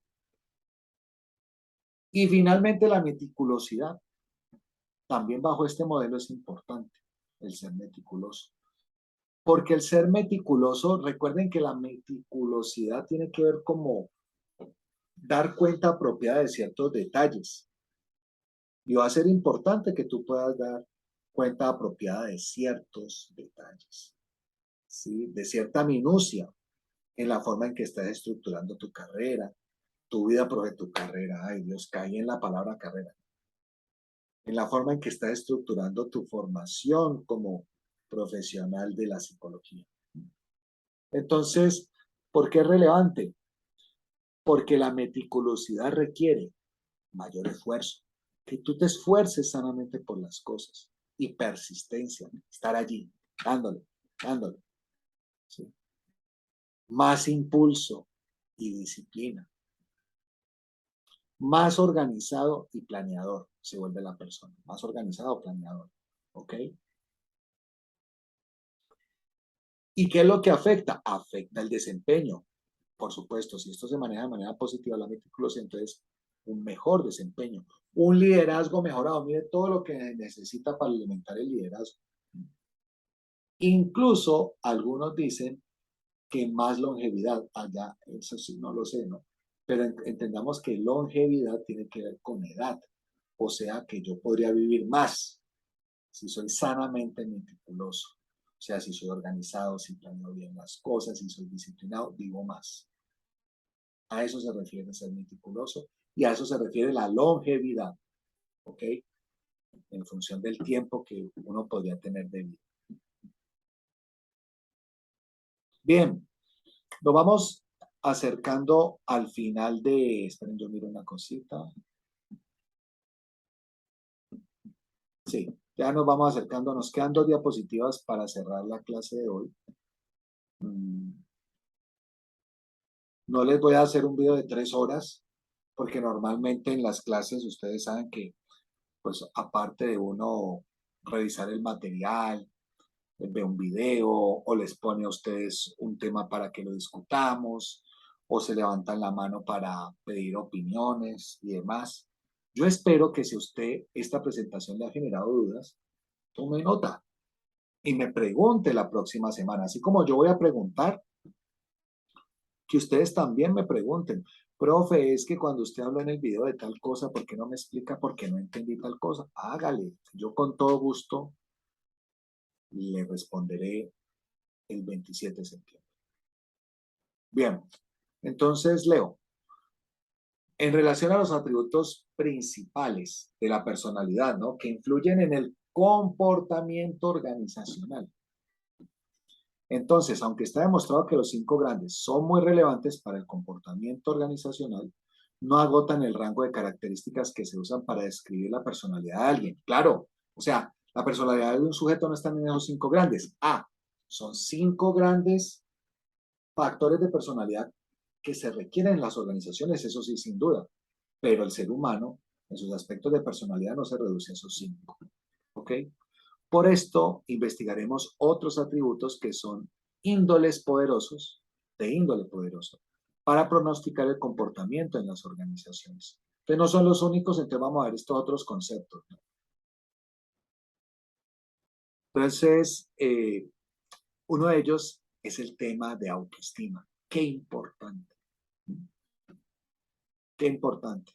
Y finalmente la meticulosidad. También bajo este modelo es importante el ser meticuloso. Porque el ser meticuloso, recuerden que la meticulosidad tiene que ver como dar cuenta apropiada de ciertos detalles. Y va a ser importante que tú puedas dar cuenta apropiada de ciertos detalles, ¿sí? De cierta minucia en la forma en que estás estructurando tu carrera, tu vida, tu carrera. Ay, Dios, caí en la palabra carrera. En la forma en que estás estructurando tu formación como profesional de la psicología. Entonces, ¿Por qué es relevante? Porque la meticulosidad requiere mayor esfuerzo. Que tú te esfuerces sanamente por las cosas y persistencia, estar allí, dándole, dándole. ¿Sí? Más impulso y disciplina. Más organizado y planeador se vuelve la persona. Más organizado, planeador. ¿Ok? ¿Y qué es lo que afecta? Afecta el desempeño. Por supuesto, si esto se maneja de manera positiva, la meticulosidad, entonces un mejor desempeño, un liderazgo mejorado. Mire todo lo que necesita para alimentar el liderazgo. Incluso algunos dicen que más longevidad, allá, eso sí, no lo sé, ¿no? Pero entendamos que longevidad tiene que ver con edad, o sea que yo podría vivir más si soy sanamente meticuloso, o sea, si soy organizado, si planeo bien las cosas, si soy disciplinado, vivo más. A eso se refiere ser meticuloso y a eso se refiere la longevidad, ¿ok? En función del tiempo que uno podría tener de vida. Bien, nos vamos acercando al final de, esperen, yo miro una cosita. Sí, ya nos vamos acercando, nos quedan 2 diapositivas para cerrar la clase de hoy. No les voy a hacer un video de 3 horas, porque normalmente en las clases ustedes saben que, pues aparte de uno revisar el material, ve un video o les pone a ustedes un tema para que lo discutamos o se levantan la mano para pedir opiniones y demás. Yo espero que si usted esta presentación le ha generado dudas, tome nota y me pregunte la próxima semana. Así como yo voy a preguntar, que ustedes también me pregunten. Profe, es que cuando usted habla en el video de tal cosa, ¿por qué no me explica por qué no entendí tal cosa? Hágale. Yo con todo gusto le responderé el 27 de septiembre. Bien, entonces leo. En relación a los atributos principales de la personalidad, ¿no? Que influyen en el comportamiento organizacional. Entonces, aunque está demostrado que los 5 grandes son muy relevantes para el comportamiento organizacional, no agotan el rango de características que se usan para describir la personalidad de alguien. Claro, o sea, la personalidad de un sujeto no está en esos 5 grandes. Son 5 grandes factores de personalidad que se requieren en las organizaciones, eso sí, sin duda. Pero el ser humano, en sus aspectos de personalidad, no se reduce a esos 5. ¿Ok? Por esto, investigaremos otros atributos que son índoles poderosos, de índole poderoso, para pronosticar el comportamiento en las organizaciones. Que no son los únicos, entonces vamos a ver estos otros conceptos. Entonces, uno de ellos es el tema de autoestima. Qué importante. Qué importante.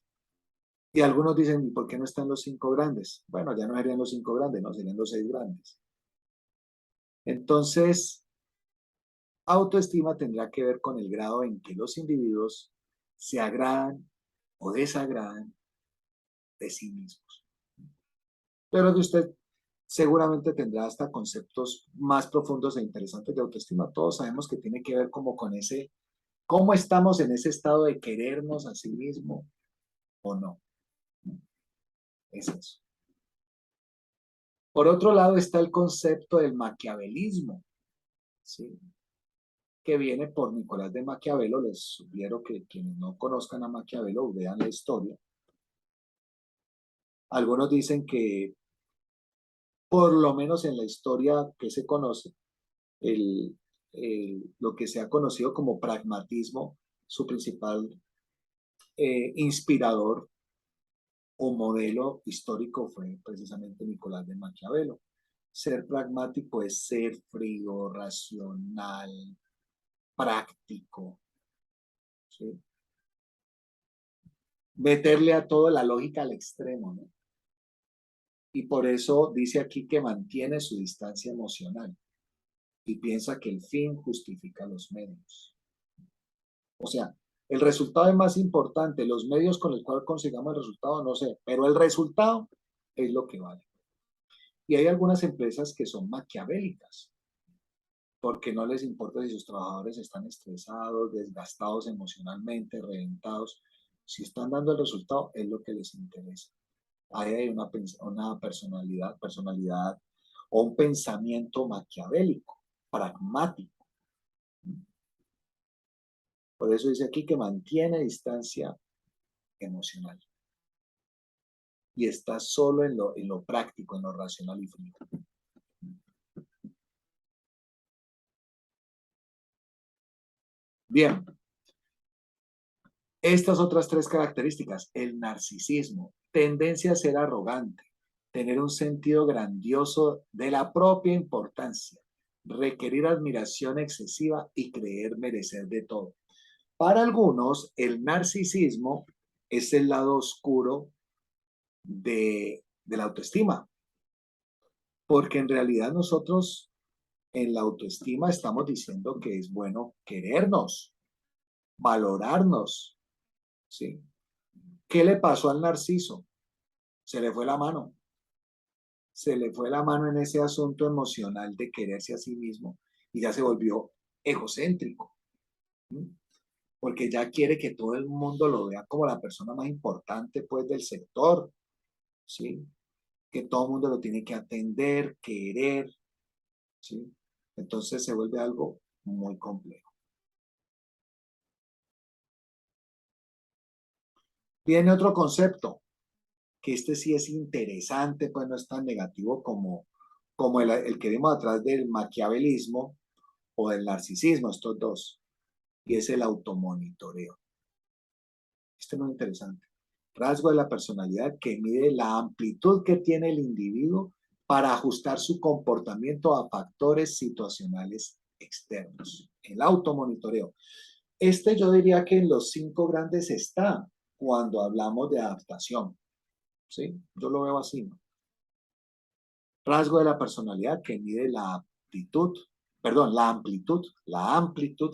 Y algunos dicen, ¿y por qué no están los 5 grandes? Bueno, ya no serían los 5 grandes, no, serían los 6 grandes. Entonces, autoestima tendrá que ver con el grado en que los individuos se agradan o desagradan de sí mismos. Pero que usted seguramente tendrá hasta conceptos más profundos e interesantes de autoestima. Todos sabemos que tiene que ver como con ese, cómo estamos en ese estado de querernos a sí mismo o no. Es eso. Por otro lado está el concepto del maquiavelismo, ¿sí? Que viene por Nicolás de Maquiavelo. Les sugiero que quienes no conozcan a Maquiavelo vean la historia. Algunos dicen que, por lo menos en la historia que se conoce, lo que se ha conocido como pragmatismo, su principal inspirador o modelo histórico fue precisamente Nicolás de Maquiavelo. Ser pragmático es ser frío, racional, práctico, ¿sí? Meterle a todo la lógica al extremo, ¿no? Y por eso dice aquí que mantiene su distancia emocional y piensa que el fin justifica los medios. O sea, el resultado es más importante, los medios con el cual consigamos el resultado, no sé, pero el resultado es lo que vale. Y hay algunas empresas que son maquiavélicas. porque no les importa si sus trabajadores están estresados, desgastados emocionalmente, reventados. Si están dando el resultado, es lo que les interesa. Ahí hay una personalidad o un pensamiento maquiavélico, pragmático. Por eso dice aquí que mantiene distancia emocional y está solo en lo práctico, en lo racional y frío. Bien, estas otras tres características, el narcisismo, tendencia a ser arrogante, tener un sentido grandioso de la propia importancia, requerir admiración excesiva y creer merecer de todo. Para algunos, el narcisismo es el lado oscuro de la autoestima, porque en realidad nosotros en la autoestima estamos diciendo que es bueno querernos, valorarnos, ¿sí? ¿Qué le pasó al narciso? Se le fue la mano. Se le fue la mano en ese asunto emocional de quererse a sí mismo y ya se volvió egocéntrico, ¿sí? Porque ya quiere que todo el mundo lo vea como la persona más importante pues del sector, ¿sí? Que todo el mundo lo tiene que atender, querer, ¿sí? Entonces se vuelve algo muy complejo. Tiene otro concepto, que este sí es interesante, pues no es tan negativo como el que vimos atrás del maquiavelismo o del narcisismo, estos dos, y es el automonitoreo. Este es muy interesante. Rasgo de la personalidad que mide la amplitud que tiene el individuo para ajustar su comportamiento a factores situacionales externos. El automonitoreo. Este yo diría que en los 5 grandes está cuando hablamos de adaptación. ¿Sí? Yo lo veo así, ¿no? Rasgo de la personalidad que mide la amplitud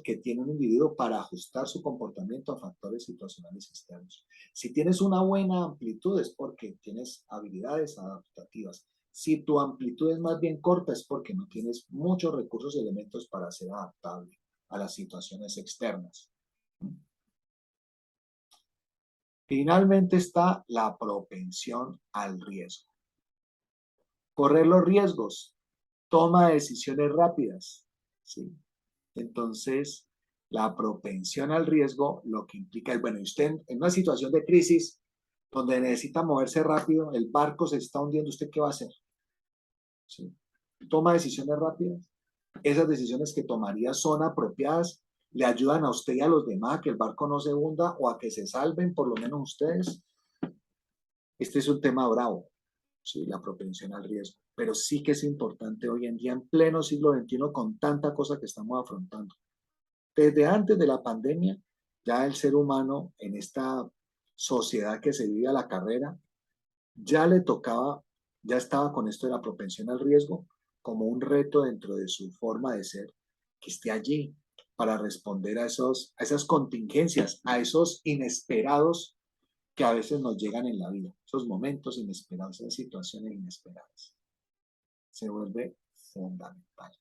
que tiene un individuo para ajustar su comportamiento a factores situacionales externos. Si tienes una buena amplitud es porque tienes habilidades adaptativas. Si tu amplitud es más bien corta es porque no tienes muchos recursos y elementos para ser adaptable a las situaciones externas. Finalmente está la propensión al riesgo. Correr los riesgos, toma decisiones rápidas, ¿sí? Entonces, la propensión al riesgo lo que implica es, bueno, usted en una situación de crisis donde necesita moverse rápido, el barco se está hundiendo, ¿usted qué va a hacer? ¿Sí? Toma decisiones rápidas. Esas decisiones que tomaría son apropiadas, le ayudan a usted y a los demás a que el barco no se hunda o a que se salven, por lo menos ustedes. Este es un tema bravo, ¿sí? La propensión al riesgo. Pero sí que es importante hoy en día, en pleno siglo XXI, con tanta cosa que estamos afrontando. Desde antes de la pandemia, ya el ser humano en esta sociedad que se vive a la carrera, ya le tocaba, ya estaba con esto de la propensión al riesgo como un reto dentro de su forma de ser, que esté allí para responder a esas contingencias, a esos inesperados que a veces nos llegan en la vida, esos momentos inesperados, esas situaciones inesperadas. Se vuelve fundamental.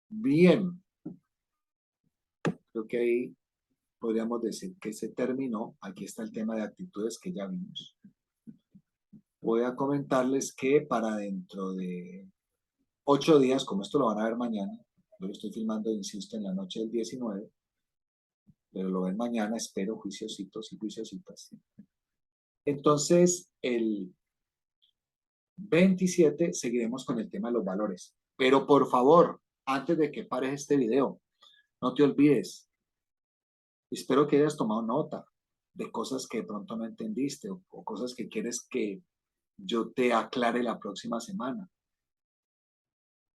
Bien, creo que ahí podríamos decir que se terminó. Aquí está el tema de actitudes que ya vimos. Voy a comentarles que para dentro de 8 días, como esto lo van a ver mañana, yo lo estoy filmando, insisto, en la noche del 19, pero lo ven mañana, espero, juiciositos y juiciositas. Entonces, el 27 seguiremos con el tema de los valores. Pero por favor, antes de que pares este video, no te olvides, espero que hayas tomado nota de cosas que de pronto no entendiste o cosas que quieres que yo te aclare la próxima semana.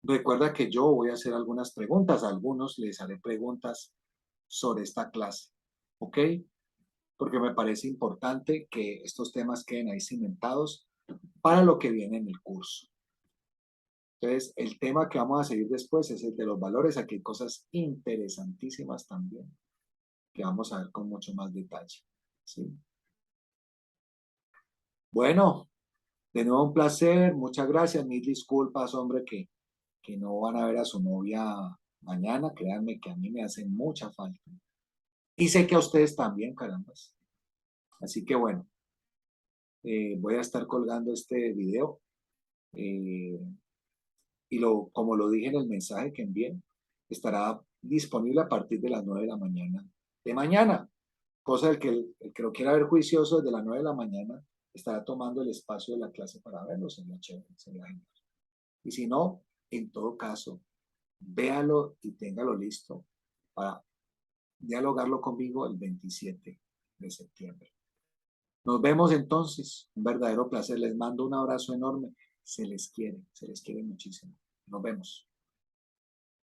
Recuerda que yo voy a hacer algunas preguntas, a algunos les haré preguntas sobre esta clase, ¿ok? Porque me parece importante que estos temas queden ahí cimentados para lo que viene en el curso. Entonces, el tema que vamos a seguir después es el de los valores. Aquí hay cosas interesantísimas también que vamos a ver con mucho más detalle, ¿sí? Bueno, De nuevo un placer, muchas gracias, mil disculpas, hombre, que no van a ver a su novia mañana, créanme que a mí me hacen mucha falta. Y sé que a ustedes también, carambas. Así que bueno, voy a estar colgando este video eh, y como lo dije en el mensaje que envié, estará disponible a partir de las 9 de la mañana de mañana, cosa del que el que lo quiera ver juicioso desde las 9 de la mañana estará tomando el espacio de la clase para verlo, sería chévere, sería genial. Y si no, en todo caso, véalo y téngalo listo para dialogarlo conmigo el 27 de septiembre. Nos vemos entonces. Un verdadero placer. Les mando un abrazo enorme. Se les quiere muchísimo. Nos vemos.